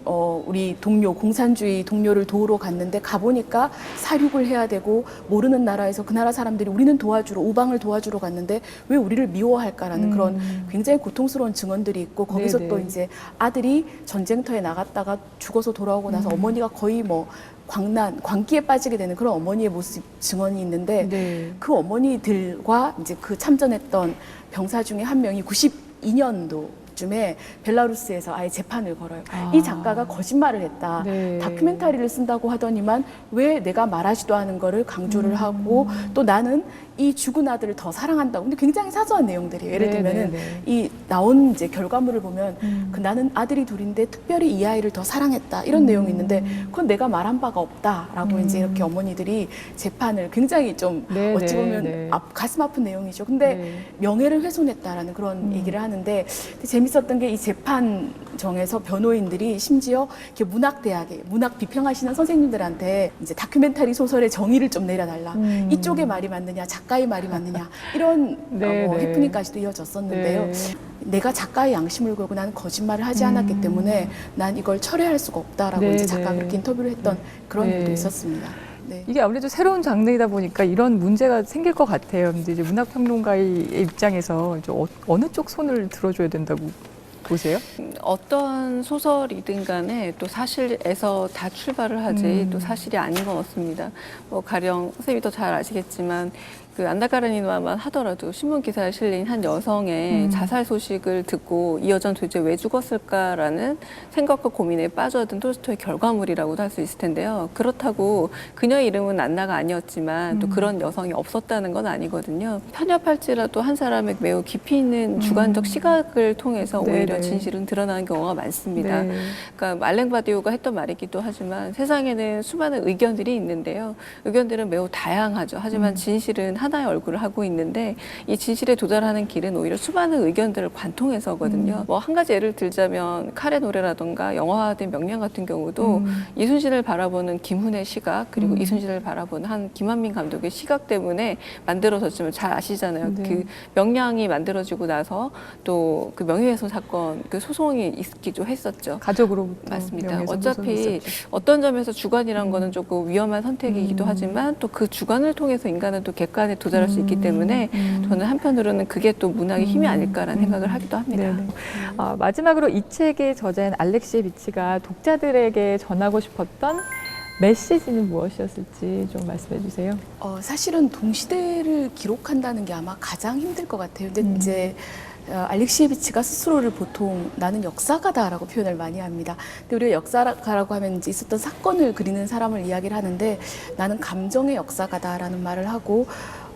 우리 동료, 공산주의 동료를 도우러 갔는데 가보니까 사륙을 해야 되고 모르는 나라에서 그 나라 사람들이 우리는 도와주러, 우방을 도와주러 갔는데 왜 우리를 미워할까라는 그런 굉장히 고통스러운 증언들이 있고 거기서 네네. 또 이제 아들이 전쟁터에 나갔다가 죽어서 돌아오고 나서 어머니가 거의 뭐 광기에 빠지게 되는 그런 어머니의 모습 증언이 있는데 네. 그 어머니들과 이제 그 참전했던 병사 중에 한 명이 92년도쯤에 벨라루스에서 아예 재판을 걸어요. 아. 이 작가가 거짓말을 했다. 네. 다큐멘터리를 쓴다고 하더니만 왜 내가 말하지도 않은 거를 강조를 하고 또 나는 이 죽은 아들을 더 사랑한다고. 근데 굉장히 사소한 내용들이에요. 예를 네, 들면은 네, 네. 이 나온 이제 결과물을 보면 그 나는 아들이 둘인데 특별히 이 아이를 더 사랑했다. 이런 내용이 있는데 그건 내가 말한 바가 없다라고 이제 이렇게 어머니들이 재판을 굉장히 좀 네, 어찌 네, 보면 네. 가슴 아픈 내용이죠. 근데 네. 명예를 훼손했다라는 그런 얘기를 하는데 재밌었던 게 이 재판정에서 변호인들이 심지어 이렇게 문학대학에 문학 비평하시는 선생님들한테 이제 다큐멘터리 소설의 정의를 좀 내려달라. 이쪽의 말이 맞느냐, 작가의 말이 맞느냐 이런 네, 네. 해프닝까지도 이어졌었는데요. 네. 내가 작가의 양심을 걸고 나는 거짓말을 하지 않았기 때문에 난 이걸 철회할 수가 없다라고 네, 이제 작가가 네. 그렇게 인터뷰를 했던 그런 네. 일도 있었습니다. 네. 이게 아무래도 새로운 장르이다 보니까 이런 문제가 생길 것 같아요. 근데 이제 문학평론가의 입장에서 이제 어느 쪽 손을 들어줘야 된다고 보세요? 어떤 소설이든 간에 또 사실에서 다 출발을 하지 또 사실이 아닌 건 없습니다. 뭐 가령 선생님이 더 잘 아시겠지만 그 안나 카레니나만 하더라도 신문 기사에 실린 한 여성의 자살 소식을 듣고 이 여자는 도대체 왜 죽었을까라는 생각과 고민에 빠져든 톨스토이의 결과물이라고도 할 수 있을 텐데요. 그렇다고 그녀의 이름은 안나가 아니었지만 또 그런 여성이 없었다는 건 아니거든요. 편협할지라도 한 사람의 매우 깊이 있는 주관적 시각을 통해서 네네. 오히려 진실은 드러나는 경우가 많습니다. 네. 그러니까 알랭 바디오가 했던 말이기도 하지만 세상에는 수많은 의견들이 있는데요. 의견들은 매우 다양하죠. 하지만 진실은 하나의 얼굴을 하고 있는데 이 진실에 도달하는 길은 오히려 수많은 의견들을 관통해서거든요. 뭐 한 가지 예를 들자면 칼의 노래라던가 영화화된 명량 같은 경우도 이순신을 바라보는 김훈의 시각 그리고 이순신을 바라보는 한 김한민 감독의 시각 때문에 만들어졌지만 잘 아시잖아요. 네. 그 명량이 만들어지고 나서 또 그 명예훼손 사건 그 소송이 있기도 했었죠. 가족으로부터 맞습니다. 명예훼손 어차피 소송이 있었죠. 어떤 점에서 주관이란 거는 조금 위험한 선택이기도 하지만 또 그 주관을 통해서 인간은 또 객관에 도달할 수 있기 때문에 저는 한편으로는 그게 또 문학의 힘이 아닐까라는 생각을 하기도 합니다. 네네. 마지막으로 이 책의 저자인 알렉시에비치가 독자들에게 전하고 싶었던 메시지는 무엇이었을지 좀 말씀해 주세요. 사실은 동시대를 기록한다는 게 아마 가장 힘들 것 같아요. 근데 이제 알렉시에비치가 스스로를 보통 나는 역사가다라고 표현을 많이 합니다. 근데 우리가 역사가라고 하면 이제 있었던 사건을 그리는 사람을 이야기를 하는데 나는 감정의 역사가다라는 말을 하고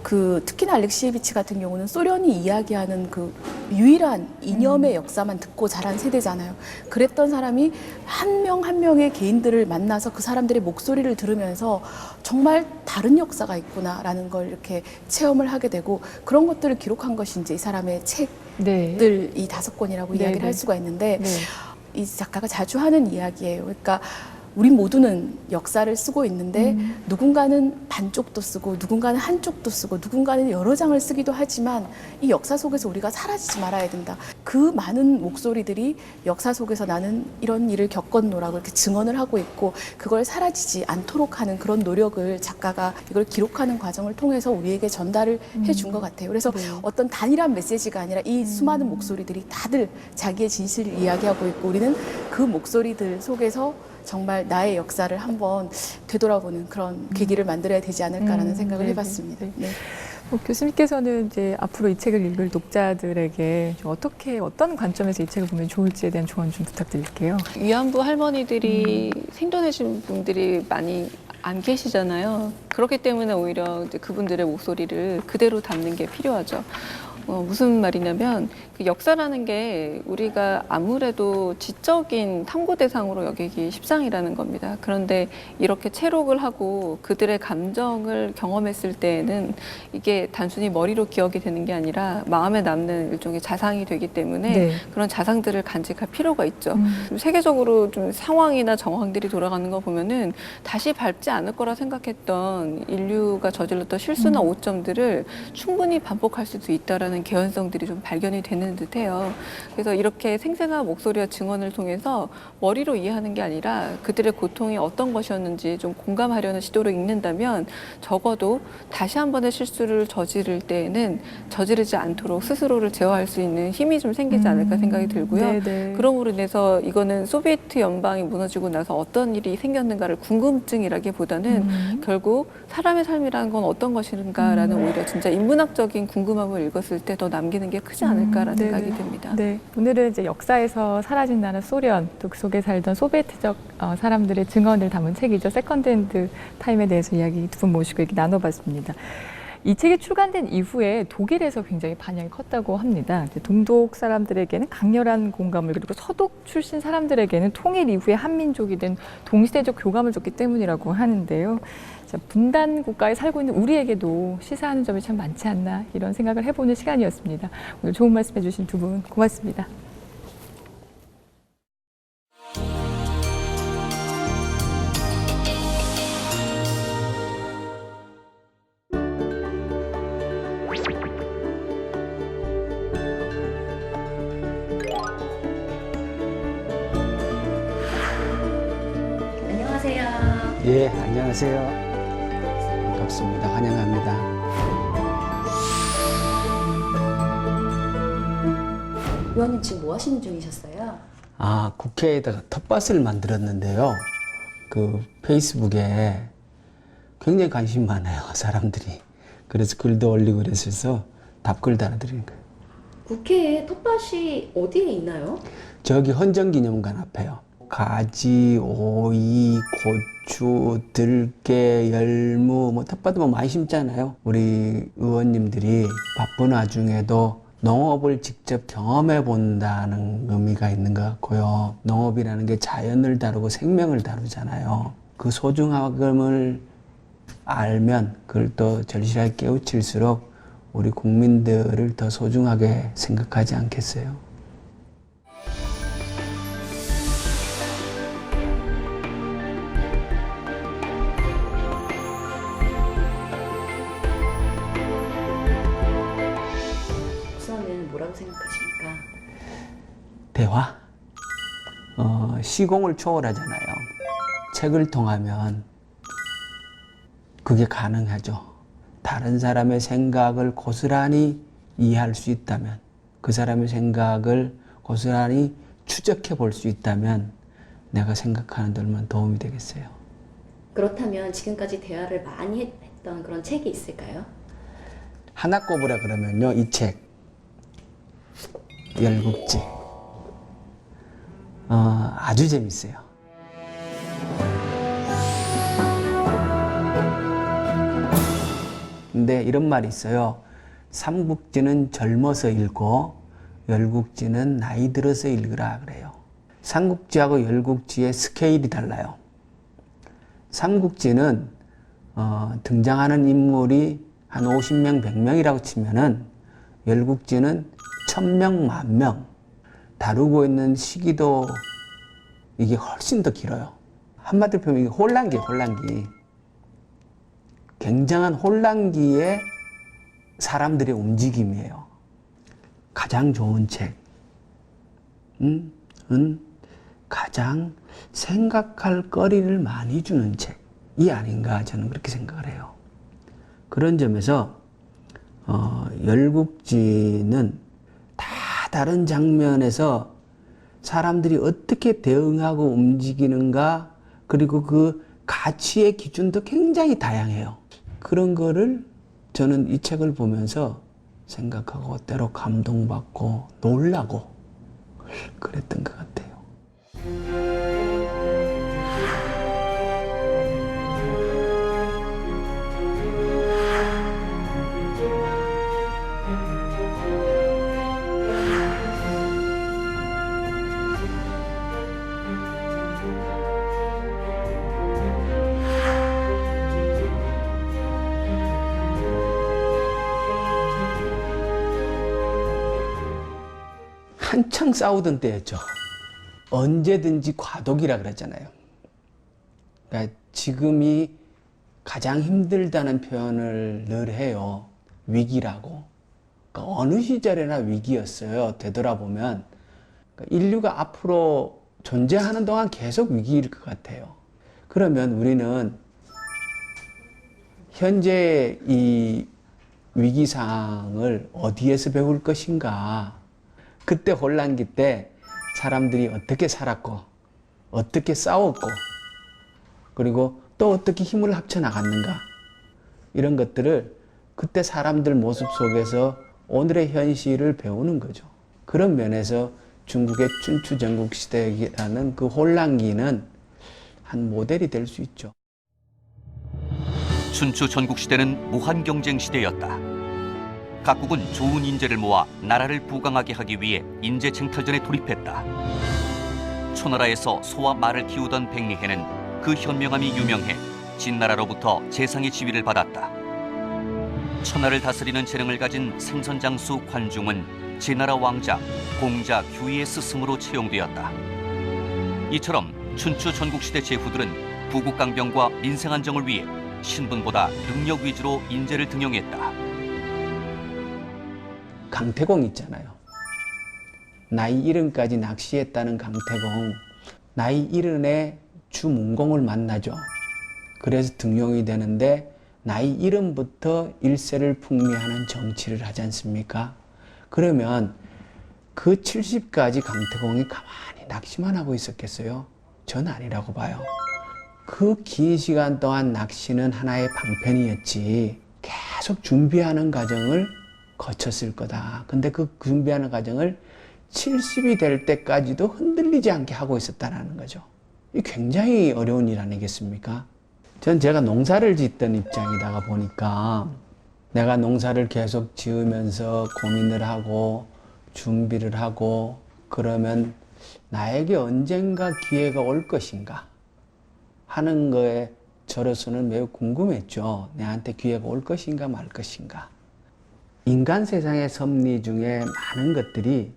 특히나 알렉시에비치 같은 경우는 소련이 이야기하는 그 유일한 이념의 역사만 듣고 자란 세대잖아요. 그랬던 사람이 한 명 한 명의 개인들을 만나서 그 사람들의 목소리를 들으면서 정말 다른 역사가 있구나라는 걸 이렇게 체험을 하게 되고 그런 것들을 기록한 것이 이제 이 사람의 책들 이 5권이라고 이야기를 할 수가 있는데 네. 이 작가가 자주 하는 이야기예요. 그러니까 우리 모두는 역사를 쓰고 있는데 누군가는 반쪽도 쓰고 누군가는 한쪽도 쓰고 누군가는 여러 장을 쓰기도 하지만 이 역사 속에서 우리가 사라지지 말아야 된다. 그 많은 목소리들이 역사 속에서 나는 이런 일을 겪었노라고 이렇게 증언을 하고 있고 그걸 사라지지 않도록 하는 그런 노력을 작가가 이걸 기록하는 과정을 통해서 우리에게 전달을 해준 것 같아요. 그래서 어떤 단일한 메시지가 아니라 이 수많은 목소리들이 다들 자기의 진실을 이야기하고 있고 우리는 그 목소리들 속에서 정말 나의 역사를 한번 되돌아보는 그런 계기를 만들어야 되지 않을까라는 생각을 해봤습니다. 네. 교수님께서는 이제 앞으로 이 책을 읽을 독자들에게 좀 어떤 관점에서 이 책을 보면 좋을지에 대한 조언 좀 부탁드릴게요. 위안부 할머니들이 생존하신 분들이 많이 안 계시잖아요. 그렇기 때문에 오히려 이제 그분들의 목소리를 그대로 담는 게 필요하죠. 무슨 말이냐면 그 역사라는 게 우리가 아무래도 지적인 탐구 대상으로 여기기 십상이라는 겁니다. 그런데 이렇게 체록을 하고 그들의 감정을 경험했을 때에는 이게 단순히 머리로 기억이 되는 게 아니라 마음에 남는 일종의 자상이 되기 때문에 네. 그런 자상들을 간직할 필요가 있죠. 세계적으로 좀 상황이나 정황들이 돌아가는 거 보면은 다시 밟지 않을 거라 생각했던 인류가 저질렀던 실수나 오점들을 충분히 반복할 수도 있다라는 개연성들이 좀 발견이 되는 듯해요. 그래서 이렇게 생생한 목소리와 증언을 통해서 머리로 이해하는 게 아니라 그들의 고통이 어떤 것이었는지 좀 공감하려는 시도로 읽는다면 적어도 다시 한 번의 실수를 저지를 때에는 저지르지 않도록 스스로를 제어할 수 있는 힘이 좀 생기지 않을까 생각이 들고요. 네네. 그러므로 인해서 이거는 소비에트 연방이 무너지고 나서 어떤 일이 생겼는가를 궁금증이라기보다는 결국 사람의 삶이라는 건 어떤 것인가라는 오히려 진짜 인문학적인 궁금함을 읽었을 때 더 남기는 게 크지 않을까라는 네네. 생각이 듭니다. 네, 오늘은 이제 역사에서 사라진다는 소련, 또 그 속에 살던 소비에트적 사람들의 증언을 담은 책이죠. 세컨드핸드 타임에 대해서 이야기 두 분 모시고 이렇게 나눠봤습니다. 이 책이 출간된 이후에 독일에서 굉장히 반향이 컸다고 합니다. 이제 동독 사람들에게는 강렬한 공감을, 그리고 서독 출신 사람들에게는 통일 이후에 한민족이 된 동시대적 교감을 줬기 때문이라고 하는데요. 자, 분단 국가에 살고 있는 우리에게도 시사하는 점이 참 많지 않나, 이런 생각을 해보는 시간이었습니다. 오늘 좋은 말씀 해주신 두 분 고맙습니다. 안녕하세요. 예, 안녕하세요. 반갑습니다. 환영합니다. 의원님 지금 뭐 하시는 중이셨어요? 국회에다가 텃밭을 만들었는데요. 그 페이스북에 굉장히 관심 많아요, 사람들이. 그래서 글도 올리고 그래서 답글 달아드리는 거예요. 국회에 텃밭이 어디에 있나요? 저기 헌정기념관 앞에요. 가지, 오이, 고추, 들깨, 열무, 텃밭도 많이 심잖아요. 우리 의원님들이 바쁜 와중에도 농업을 직접 경험해 본다는 의미가 있는 것 같고요. 농업이라는 게 자연을 다루고 생명을 다루잖아요. 그 소중함을 알면 그걸 또 절실하게 깨우칠수록 우리 국민들을 더 소중하게 생각하지 않겠어요? 우선은 뭐라고 생각하십니까? 대화? 시공을 초월하잖아요. 책을 통하면 그게 가능하죠. 다른 사람의 생각을 고스란히 이해할 수 있다면, 그 사람의 생각을 고스란히 추적해 볼 수 있다면 내가 생각하는 데만 도움이 되겠어요. 그렇다면 지금까지 대화를 많이 했던 그런 책이 있을까요? 하나 꼽으라 그러면요, 이 책 열국지 아주 재밌어요. 근데 이런 말이 있어요. 삼국지는 젊어서 읽고 열국지는 나이 들어서 읽으라 그래요. 삼국지하고 열국지의 스케일이 달라요. 삼국지는 등장하는 인물이 한 50명, 100명이라고 치면은 열국지는 1000명, 10,000명. 다루고 있는 시기도 이게 훨씬 더 길어요. 한마디로 표현하면 이게 혼란기예요, 혼란기. 굉장한 혼란기의 사람들의 움직임이에요. 가장 좋은 책, 가장 생각할 거리를 많이 주는 책이 아닌가 저는 그렇게 생각을 해요. 그런 점에서 열국지는 다 다른 장면에서 사람들이 어떻게 대응하고 움직이는가, 그리고 그 가치의 기준도 굉장히 다양해요. 그런 거를 저는 이 책을 보면서 생각하고 때로 감동받고 놀라고 그랬던 것 같아요. 한창 싸우던 때였죠. 언제든지 과도기라 그랬잖아요. 그러니까 지금이 가장 힘들다는 표현을 늘 해요. 위기라고. 그러니까 어느 시절에나 위기였어요. 되돌아보면. 그러니까 인류가 앞으로 존재하는 동안 계속 위기일 것 같아요. 그러면 우리는 현재 이 위기 상황을 어디에서 배울 것인가? 그때 혼란기 때 사람들이 어떻게 살았고, 어떻게 싸웠고, 그리고 또 어떻게 힘을 합쳐 나갔는가? 이런 것들을 그때 사람들 모습 속에서 오늘의 현실을 배우는 거죠. 그런 면에서 중국의 춘추 전국시대라는 그 혼란기는 한 모델이 될 수 있죠. 춘추 전국시대는 무한경쟁 시대였다. 각국은 좋은 인재를 모아 나라를 부강하게 하기 위해 인재 쟁탈전에 돌입했다. 초나라에서 소와 말을 키우던 백리해는 그 현명함이 유명해 진나라로부터 재상의 지위를 받았다. 천하를 다스리는 재능을 가진 생선장수 관중은 진나라 왕자, 공자, 규희의 스승으로 채용되었다. 이처럼 춘추 전국시대 제후들은 부국강병과 민생안정을 위해 신분보다 능력 위주로 인재를 등용했다. 강태공 있잖아요. 나이 70까지 낚시했다는 강태공. 나이 70에 주문공을 만나죠. 그래서 등용이 되는데 나이 70부터 일세를 풍미하는 정치를 하지 않습니까? 그러면 그 70까지 강태공이 가만히 낚시만 하고 있었겠어요? 전 아니라고 봐요. 그 긴 시간 동안 낚시는 하나의 방편이었지 계속 준비하는 과정을 거쳤을 거다. 근데 그 준비하는 과정을 70이 될 때까지도 흔들리지 않게 하고 있었다는 거죠. 이 굉장히 어려운 일 아니겠습니까? 전 제가 농사를 짓던 입장이다가 보니까 내가 농사를 계속 지으면서 고민을 하고 준비를 하고 그러면 나에게 언젠가 기회가 올 것인가 하는 거에 저로서는 매우 궁금했죠. 내한테 기회가 올 것인가 말 것인가. 인간 세상의 섭리 중에 많은 것들이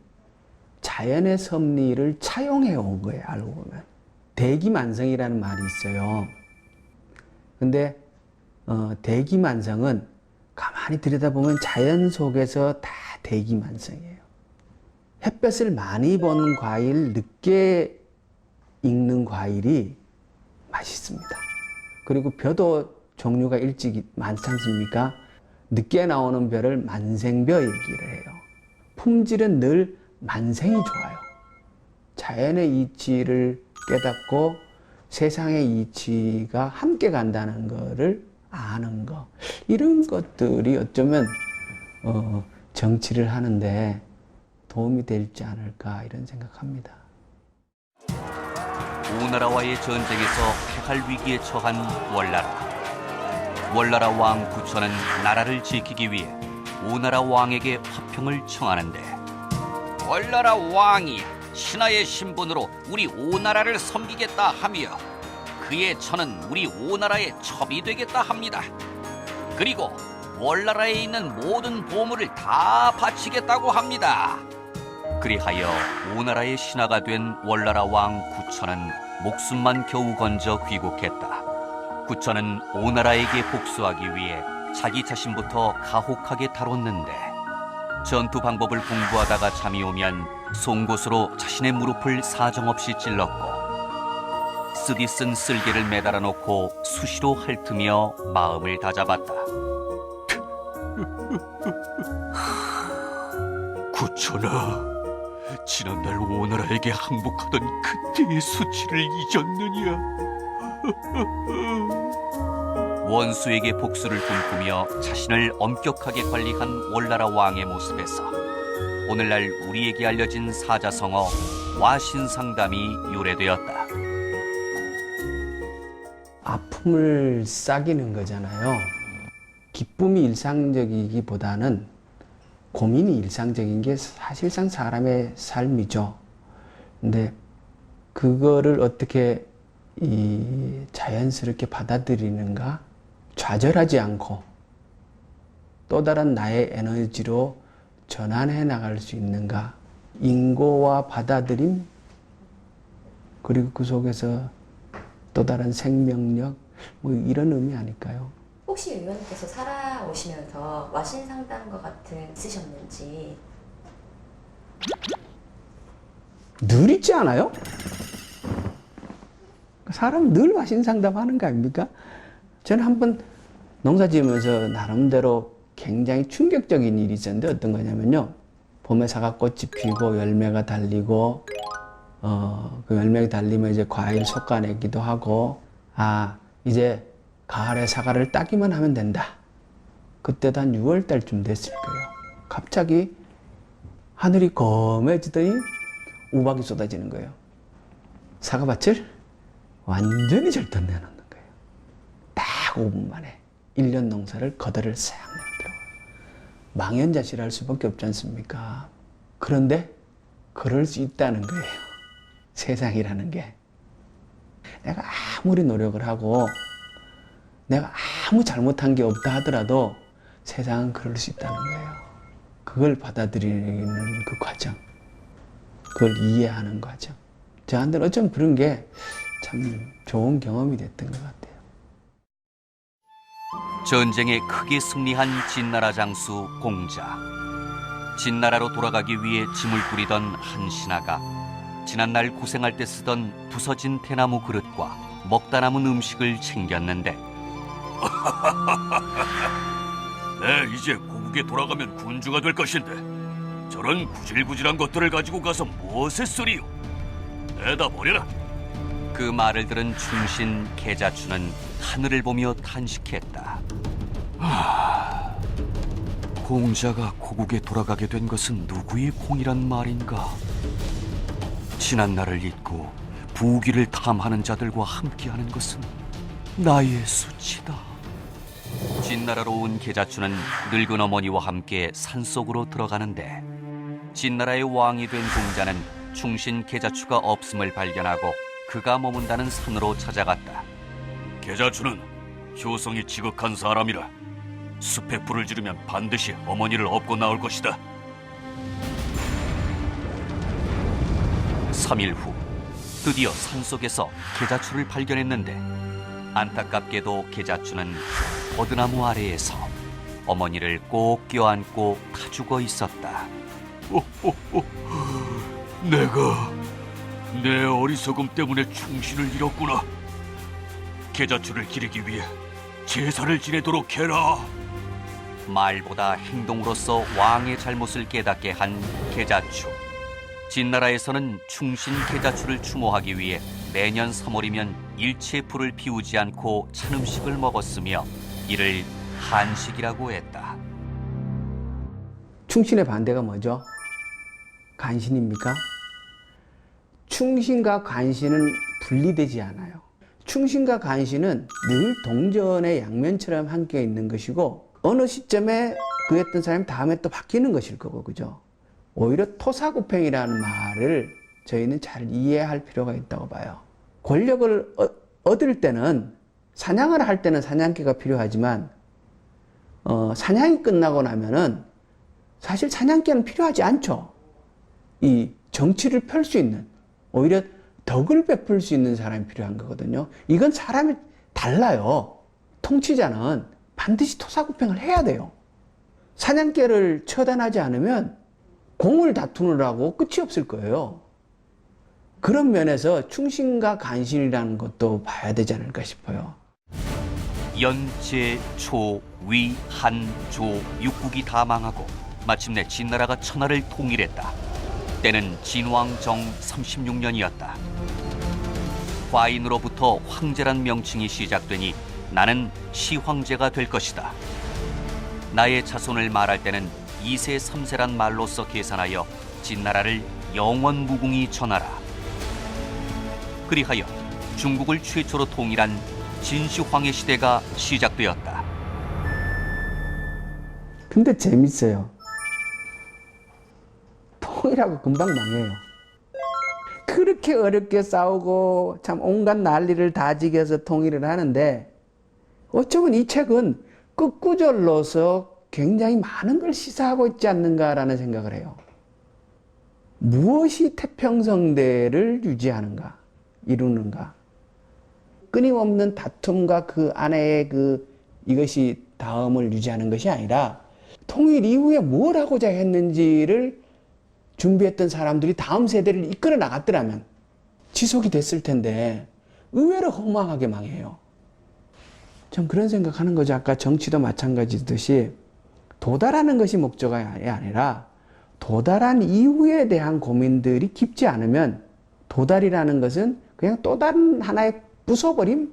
자연의 섭리를 차용해 온 거예요. 알고 보면. 대기만성이라는 말이 있어요. 근데 대기만성은 가만히 들여다보면 자연 속에서 다 대기만성이에요. 햇볕을 많이 본 과일, 늦게 익는 과일이 맛있습니다. 그리고 벼도 종류가 일찍 많지 않습니까? 늦게 나오는 벼를 만생벼 얘기를 해요. 품질은 늘 만생이 좋아요. 자연의 이치를 깨닫고 세상의 이치가 함께 간다는 것을 아는 거. 이런 것들이 어쩌면 정치를 하는데 도움이 되지 않을까 이런 생각합니다. 오나라와의 전쟁에서 패할 위기에 처한 월나라. 월나라 왕 구천은 나라를 지키기 위해 오나라 왕에게 화평을 청하는데 월나라 왕이 신하의 신분으로 우리 오나라를 섬기겠다 하며 그의 처는 우리 오나라의 첩이 되겠다 합니다. 그리고 월나라에 있는 모든 보물을 다 바치겠다고 합니다. 그리하여 오나라의 신하가 된 월나라 왕 구천은 목숨만 겨우 건져 귀국했다. 구천은 오나라에게 복수하기 위해 자기 자신부터 가혹하게 다뤘는데 전투 방법을 공부하다가 잠이 오면 송곳으로 자신의 무릎을 사정없이 찔렀고 쓰디 쓴 쓸개를 매달아 놓고 수시로 핥으며 마음을 다잡았다. 구천아, 지난날 오나라에게 항복하던 그때의 수치를 잊었느냐? 원수에게 복수를 꿈꾸며 자신을 엄격하게 관리한 월나라 왕의 모습에서 오늘날 우리에게 알려진 사자성어 와신상담이 유래되었다. 아픔을 싸기는 거잖아요. 기쁨이 일상적이기보다는 고민이 일상적인 게 사실상 사람의 삶이죠. 근데 그거를 어떻게 자연스럽게 받아들이는가? 좌절하지 않고 또 다른 나의 에너지로 전환해 나갈 수 있는가? 인고와 받아들임, 그리고 그 속에서 또 다른 생명력, 뭐 이런 의미 아닐까요? 혹시 의원님께서 살아오시면서 와신 상담과 같은 있으셨는지. 늘 있지 않아요? 사람은 늘 와신 상담하는 거 아닙니까? 저는 한번 농사 지으면서 나름대로 굉장히 충격적인 일이 있었는데 어떤 거냐면요. 봄에 사과꽃이 피고 열매가 달리고 그 열매가 달리면 이제 과일 솎아내기도 하고 이제 가을에 사과를 따기만 하면 된다. 그때도 한 6월 달쯤 됐을 거예요. 갑자기 하늘이 검해지더니 우박이 쏟아지는 거예요. 사과밭을 완전히 절단내놓는 거예요. 딱 5분 만에 1년 농사를 거덜을 싹 내더라고요. 망연자실할 수밖에 없지 않습니까? 그런데 그럴 수 있다는 거예요. 세상이라는 게. 내가 아무리 노력을 하고 내가 아무 잘못한 게 없다 하더라도 세상은 그럴 수 있다는 거예요. 그걸 받아들이는 그 과정, 그걸 이해하는 과정. 저한테는 어쩜 그런 게 참 좋은 경험이 됐던 것 같아요. 전쟁에 크게 승리한 진나라 장수 공자. 진나라로 돌아가기 위해 짐을 뿌리던 한 신하가 지난날 고생할 때 쓰던 부서진 대나무 그릇과 먹다 남은 음식을 챙겼는데 네, 이제 고국에 돌아가면 군주가 될 것인데 저런 구질구질한 것들을 가지고 가서 무엇에 쓰리요? 내다 버려라. 그 말을 들은 충신 계자추는 하늘을 보며 탄식했다. 공자가 고국에 돌아가게 된 것은 누구의 공이란 말인가? 지난 날을 잊고 부귀를 탐하는 자들과 함께하는 것은 나의 수치다. 진나라로 온 계자추는 늙은 어머니와 함께 산속으로 들어가는데 진나라의 왕이 된 공자는 충신 계자추가 없음을 발견하고 그가 머문다는 산으로 찾아갔다. 계자추는 효성이 지극한 사람이라 숲에 불을 지르면 반드시 어머니를 업고 나올 것이다. 3일 후 드디어 산속에서 계자추를 발견했는데 안타깝게도 계자추는 버드나무 아래에서 어머니를 꼭 껴안고 타 죽어 있었다. 내가 내 어리석음 때문에 충신을 잃었구나. 계자추를 기리기 위해 제사를 지내도록 해라. 말보다 행동으로써 왕의 잘못을 깨닫게 한 계자추. 진나라에서는 충신 계자추를 추모하기 위해 매년 3월이면 일체 불을 피우지 않고 찬 음식을 먹었으며 이를 한식이라고 했다. 충신의 반대가 뭐죠? 간신입니까? 충신과 간신은 분리되지 않아요. 충신과 간신은 늘 동전의 양면처럼 함께 있는 것이고 어느 시점에 그랬던 사람이 다음에 또 바뀌는 것일 거고, 그죠? 오히려 토사구팽이라는 말을 저희는 잘 이해할 필요가 있다고 봐요. 권력을 얻을 때는 사냥을 할 때는 사냥개가 필요하지만 사냥이 끝나고 나면은 사실 사냥개는 필요하지 않죠. 이 정치를 펼 수 있는, 오히려 덕을 베풀 수 있는 사람이 필요한 거거든요. 이건 사람이 달라요. 통치자는 반드시 토사구팽을 해야 돼요. 사냥개를 처단하지 않으면 공을 다투느라고 끝이 없을 거예요. 그런 면에서 충신과 간신이라는 것도 봐야 되지 않을까 싶어요. 연, 제, 초, 위, 한, 조, 육국이 다 망하고 마침내 진나라가 천하를 통일했다. 때는 진왕정 36년이었다. 과인으로부터 황제란 명칭이 시작되니 나는 시황제가 될 것이다. 나의 자손을 말할 때는 2세, 3세란 말로써 계산하여 진나라를 영원무궁히 전하라. 그리하여 중국을 최초로 통일한 진시황의 시대가 시작되었다. 근데 재밌어요. 통일하고 금방 망해요. 그렇게 어렵게 싸우고 참 온갖 난리를 다 지겨서 통일을 하는데 어쩌면 이 책은 끝구절로서 굉장히 많은 걸 시사하고 있지 않는가라는 생각을 해요. 무엇이 태평성대를 유지하는가, 이루는가. 끊임없는 다툼과 그 안에 이것이 다음을 유지하는 것이 아니라 통일 이후에 뭘 하고자 했는지를 준비했던 사람들이 다음 세대를 이끌어 나갔더라면 지속이 됐을 텐데 의외로 허망하게 망해요. 전 그런 생각하는 거죠. 아까 정치도 마찬가지듯이 도달하는 것이 목적이 아니라 도달한 이후에 대한 고민들이 깊지 않으면 도달이라는 것은 그냥 또 다른 하나의 부숴버림?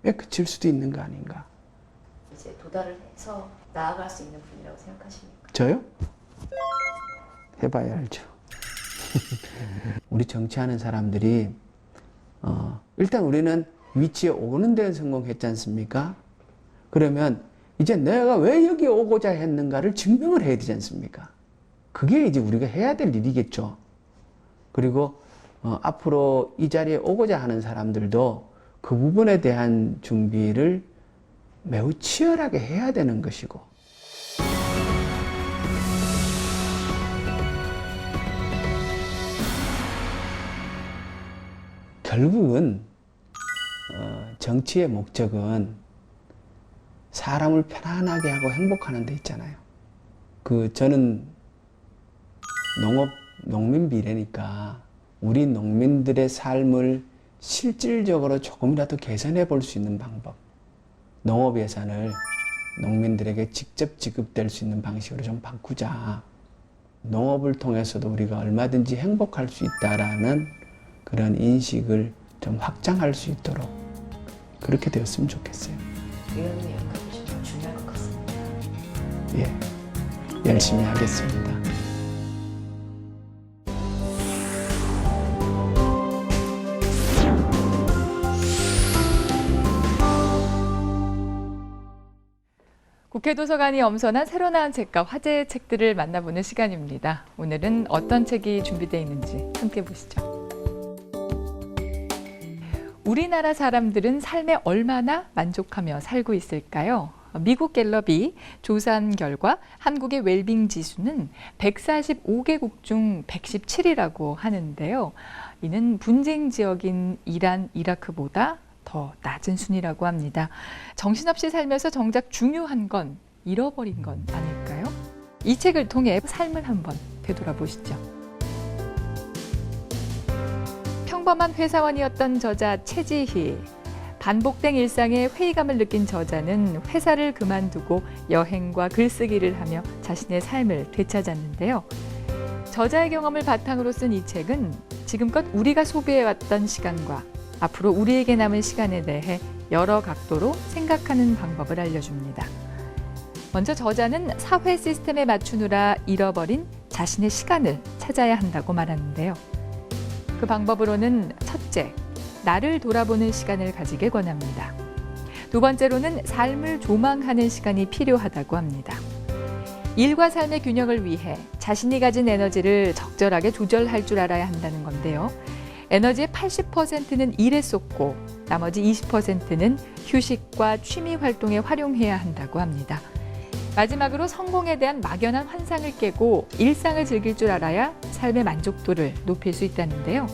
왜 그칠 수도 있는 거 아닌가? 이제 도달을 해서 나아갈 수 있는 분이라고 생각하십니까? 저요? 해봐야 알죠. 우리 정치하는 사람들이 일단 우리는 위치에 오는 데는 성공했지 않습니까? 그러면 이제 내가 왜 여기 오고자 했는가를 증명을 해야 되지 않습니까? 그게 이제 우리가 해야 될 일이겠죠. 그리고 앞으로 이 자리에 오고자 하는 사람들도 그 부분에 대한 준비를 매우 치열하게 해야 되는 것이고, 결국은 정치의 목적은 사람을 편안하게 하고 행복하는 데 있잖아요. 저는 농민 비례니까 우리 농민들의 삶을 실질적으로 조금이라도 개선해 볼 수 있는 방법, 농업 예산을 농민들에게 직접 지급될 수 있는 방식으로 좀 바꾸자. 농업을 통해서도 우리가 얼마든지 행복할 수 있다라는 그런 인식을 좀 확장할 수 있도록 그렇게 되었으면 좋겠어요. 의원님의 역할이 좀 중요할 것 같습니다. 예, 열심히 하겠습니다. 국회 도서관이 엄선한 새로 나온 책과 화제의 책들을 만나보는 시간입니다. 오늘은 어떤 책이 준비되어 있는지 함께 보시죠. 우리나라 사람들은 삶에 얼마나 만족하며 살고 있을까요? 미국 갤럽이 조사한 결과 한국의 웰빙 지수는 145개국 중 117이라고 하는데요. 이는 분쟁 지역인 이란, 이라크보다 더 낮은 순위라고 합니다. 정신없이 살면서 정작 중요한 건 잃어버린 건 아닐까요? 이 책을 통해 삶을 한번 되돌아보시죠. 평범한 회사원이었던 저자 최지희. 반복된 일상에 회의감을 느낀 저자는 회사를 그만두고 여행과 글쓰기를 하며 자신의 삶을 되찾았는데요. 저자의 경험을 바탕으로 쓴 이 책은 지금껏 우리가 소비해왔던 시간과 앞으로 우리에게 남은 시간에 대해 여러 각도로 생각하는 방법을 알려줍니다. 먼저 저자는 사회 시스템에 맞추느라 잃어버린 자신의 시간을 찾아야 한다고 말하는데요. 그 방법으로는 첫째, 나를 돌아보는 시간을 가지게 권합니다. 두 번째로는 삶을 조망하는 시간이 필요하다고 합니다. 일과 삶의 균형을 위해 자신이 가진 에너지를 적절하게 조절할 줄 알아야 한다는 건데요. 에너지의 80%는 일에 쏟고 나머지 20%는 휴식과 취미 활동에 활용해야 한다고 합니다. 마지막으로 성공에 대한 막연한 환상을 깨고 일상을 즐길 줄 알아야 삶의 만족도를 높일 수 있다는데요.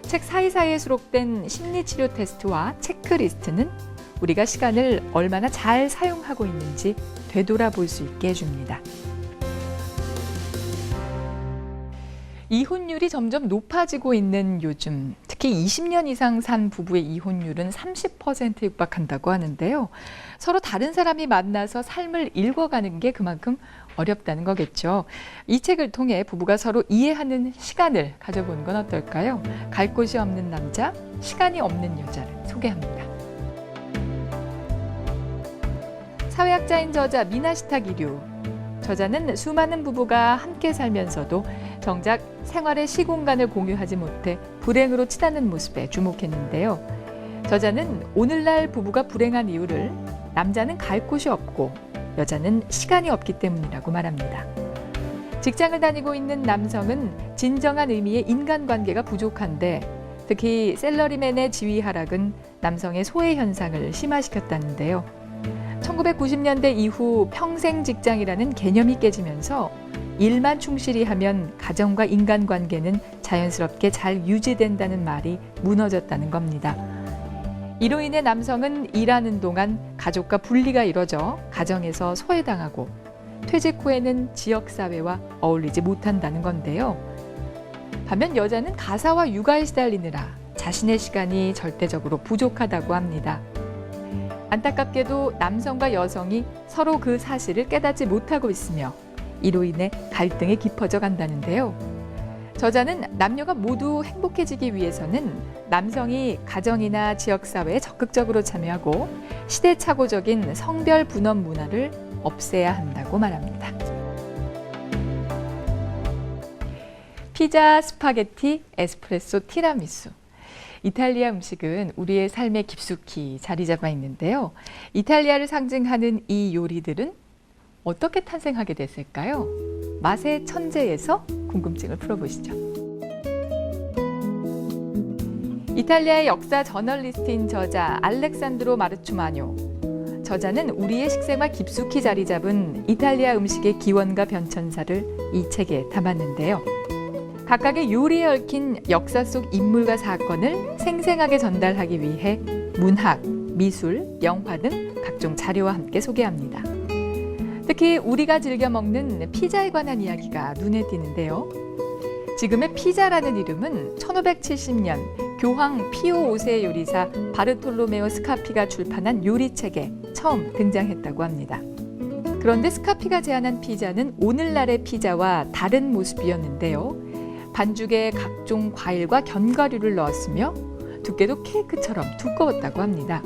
책 사이사이에 수록된 심리치료 테스트와 체크리스트는 우리가 시간을 얼마나 잘 사용하고 있는지 되돌아볼 수 있게 해줍니다. 이혼율이 점점 높아지고 있는 요즘, 특히 20년 이상 산 부부의 이혼율은 30%에 육박한다고 하는데요. 서로 다른 사람이 만나서 삶을 읽어가는 게 그만큼 어렵다는 거겠죠. 이 책을 통해 부부가 서로 이해하는 시간을 가져보는 건 어떨까요? 갈 곳이 없는 남자, 시간이 없는 여자를 소개합니다. 사회학자인 저자 미나시타 기류. 저자는 수많은 부부가 함께 살면서도 정작 생활의 시공간을 공유하지 못해 불행으로 치닫는 모습에 주목했는데요. 저자는 오늘날 부부가 불행한 이유를 남자는 갈 곳이 없고 여자는 시간이 없기 때문이라고 말합니다. 직장을 다니고 있는 남성은 진정한 의미의 인간관계가 부족한데 특히 셀러리맨의 지위 하락은 남성의 소외 현상을 심화시켰다는데요. 1990년대 이후 평생 직장이라는 개념이 깨지면서 일만 충실히 하면 가정과 인간관계는 자연스럽게 잘 유지된다는 말이 무너졌다는 겁니다. 이로 인해 남성은 일하는 동안 가족과 분리가 이뤄져 가정에서 소외당하고 퇴직 후에는 지역사회와 어울리지 못한다는 건데요. 반면 여자는 가사와 육아에 시달리느라 자신의 시간이 절대적으로 부족하다고 합니다. 안타깝게도 남성과 여성이 서로 그 사실을 깨닫지 못하고 있으며 이로 인해 갈등이 깊어져 간다는데요. 저자는 남녀가 모두 행복해지기 위해서는 남성이 가정이나 지역사회에 적극적으로 참여하고 시대착오적인 성별 분업 문화를 없애야 한다고 말합니다. 피자, 스파게티, 에스프레소, 티라미수. 이탈리아 음식은 우리의 삶에 깊숙이 자리 잡아 있는데요. 이탈리아를 상징하는 이 요리들은 어떻게 탄생하게 됐을까요? 맛의 천재에서 궁금증을 풀어보시죠. 이탈리아의 역사 저널리스트인 저자 알렉산드로 마르추마뇨. 저자는 우리의 식생활 깊숙이 자리 잡은 이탈리아 음식의 기원과 변천사를 이 책에 담았는데요. 각각의 요리에 얽힌 역사 속 인물과 사건을 생생하게 전달하기 위해 문학, 미술, 영화 등 각종 자료와 함께 소개합니다. 특히 우리가 즐겨 먹는 피자에 관한 이야기가 눈에 띄는데요. 지금의 피자라는 이름은 1570년 교황 피오 5세 요리사 바르톨로메오 스카피가 출판한 요리책에 처음 등장했다고 합니다. 그런데 스카피가 제안한 피자는 오늘날의 피자와 다른 모습이었는데요. 반죽에 각종 과일과 견과류를 넣었으며 두께도 케이크처럼 두꺼웠다고 합니다.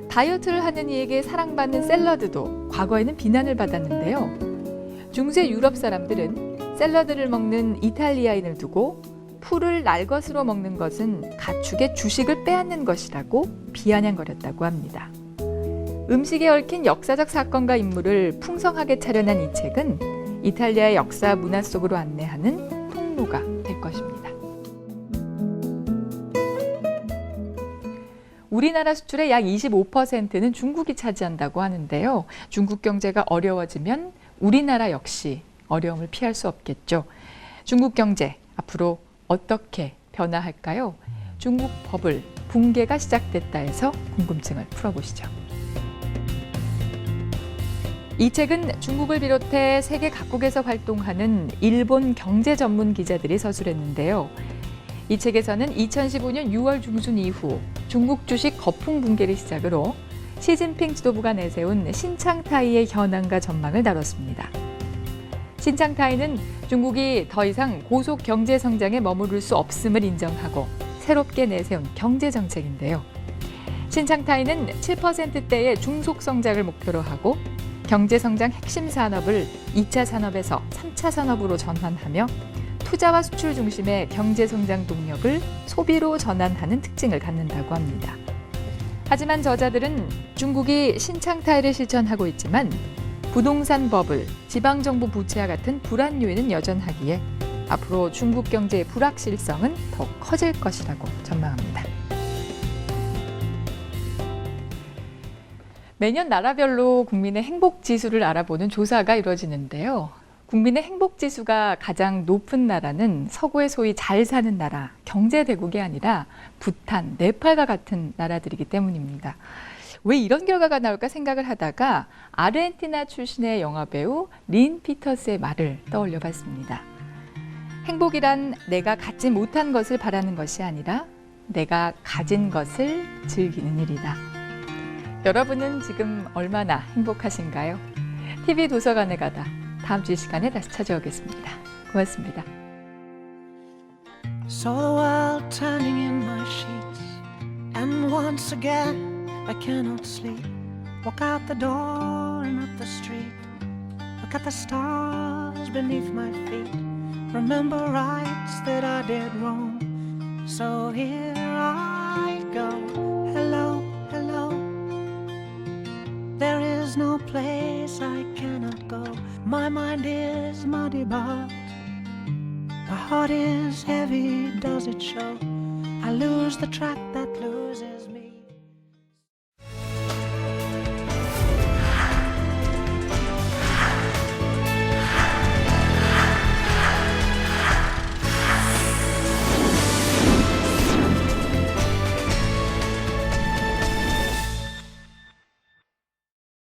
다이어트를 하는 이에게 사랑받는 샐러드도 과거에는 비난을 받았는데요. 중세 유럽 사람들은 샐러드를 먹는 이탈리아인을 두고 풀을 날것으로 먹는 것은 가축의 주식을 빼앗는 것이라고 비아냥거렸다고 합니다. 음식에 얽힌 역사적 사건과 인물을 풍성하게 차려낸 이 책은 이탈리아의 역사 문화 속으로 안내하는 통로가 될 것입니다. 우리나라 수출의 약 25%는 중국이 차지한다고 하는데요. 중국 경제가 어려워지면 우리나라 역시 어려움을 피할 수 없겠죠. 중국 경제 앞으로 어떻게 변화할까요? 중국 버블 붕괴가 시작됐다 해서 궁금증을 풀어보시죠. 이 책은 중국을 비롯해 세계 각국에서 활동하는 일본 경제 전문 기자들이 서술했는데요. 이 책에서는 2015년 6월 중순 이후 중국 주식 거품 붕괴를 시작으로 시진핑 지도부가 내세운 신창타이의 현황과 전망을 다뤘습니다. 신창타이는 중국이 더 이상 고속 경제 성장에 머무를 수 없음을 인정하고 새롭게 내세운 경제 정책인데요. 신창타이는 7%대의 중속 성장을 목표로 하고 경제 성장 핵심 산업을 2차 산업에서 3차 산업으로 전환하며 투자와 수출 중심의 경제 성장 동력을 소비로 전환하는 특징을 갖는다고 합니다. 하지만 저자들은 중국이 신창타이를 실천하고 있지만 부동산 버블, 지방정부 부채와 같은 불안 요인은 여전하기에 앞으로 중국 경제의 불확실성은 더 커질 것이라고 전망합니다. 매년 나라별로 국민의 행복지수를 알아보는 조사가 이루어지는데요. 국민의 행복지수가 가장 높은 나라는 서구의 소위 잘 사는 나라, 경제대국이 아니라 부탄, 네팔과 같은 나라들이기 때문입니다. 왜 이런 결과가 나올까 생각을 하다가 아르헨티나 출신의 영화배우 린 피터스의 말을 떠올려 봤습니다. 행복이란 내가 갖지 못한 것을 바라는 것이 아니라 내가 가진 것을 즐기는 일이다. 여러분은 지금 얼마나 행복하신가요? TV 도서관에 가다 다음 주 이 시간에 다시 찾아오겠습니다. 고맙습니다. Saw the world turning in my sheets, and once again I cannot sleep. Walk out the door and up the street, look at the stars beneath my feet. Remember rights that I did wrong, so here I go. Hello, hello. There is no place I cannot go. My mind is muddy, but my heart is heavy, does it show? I lose the track that loses me.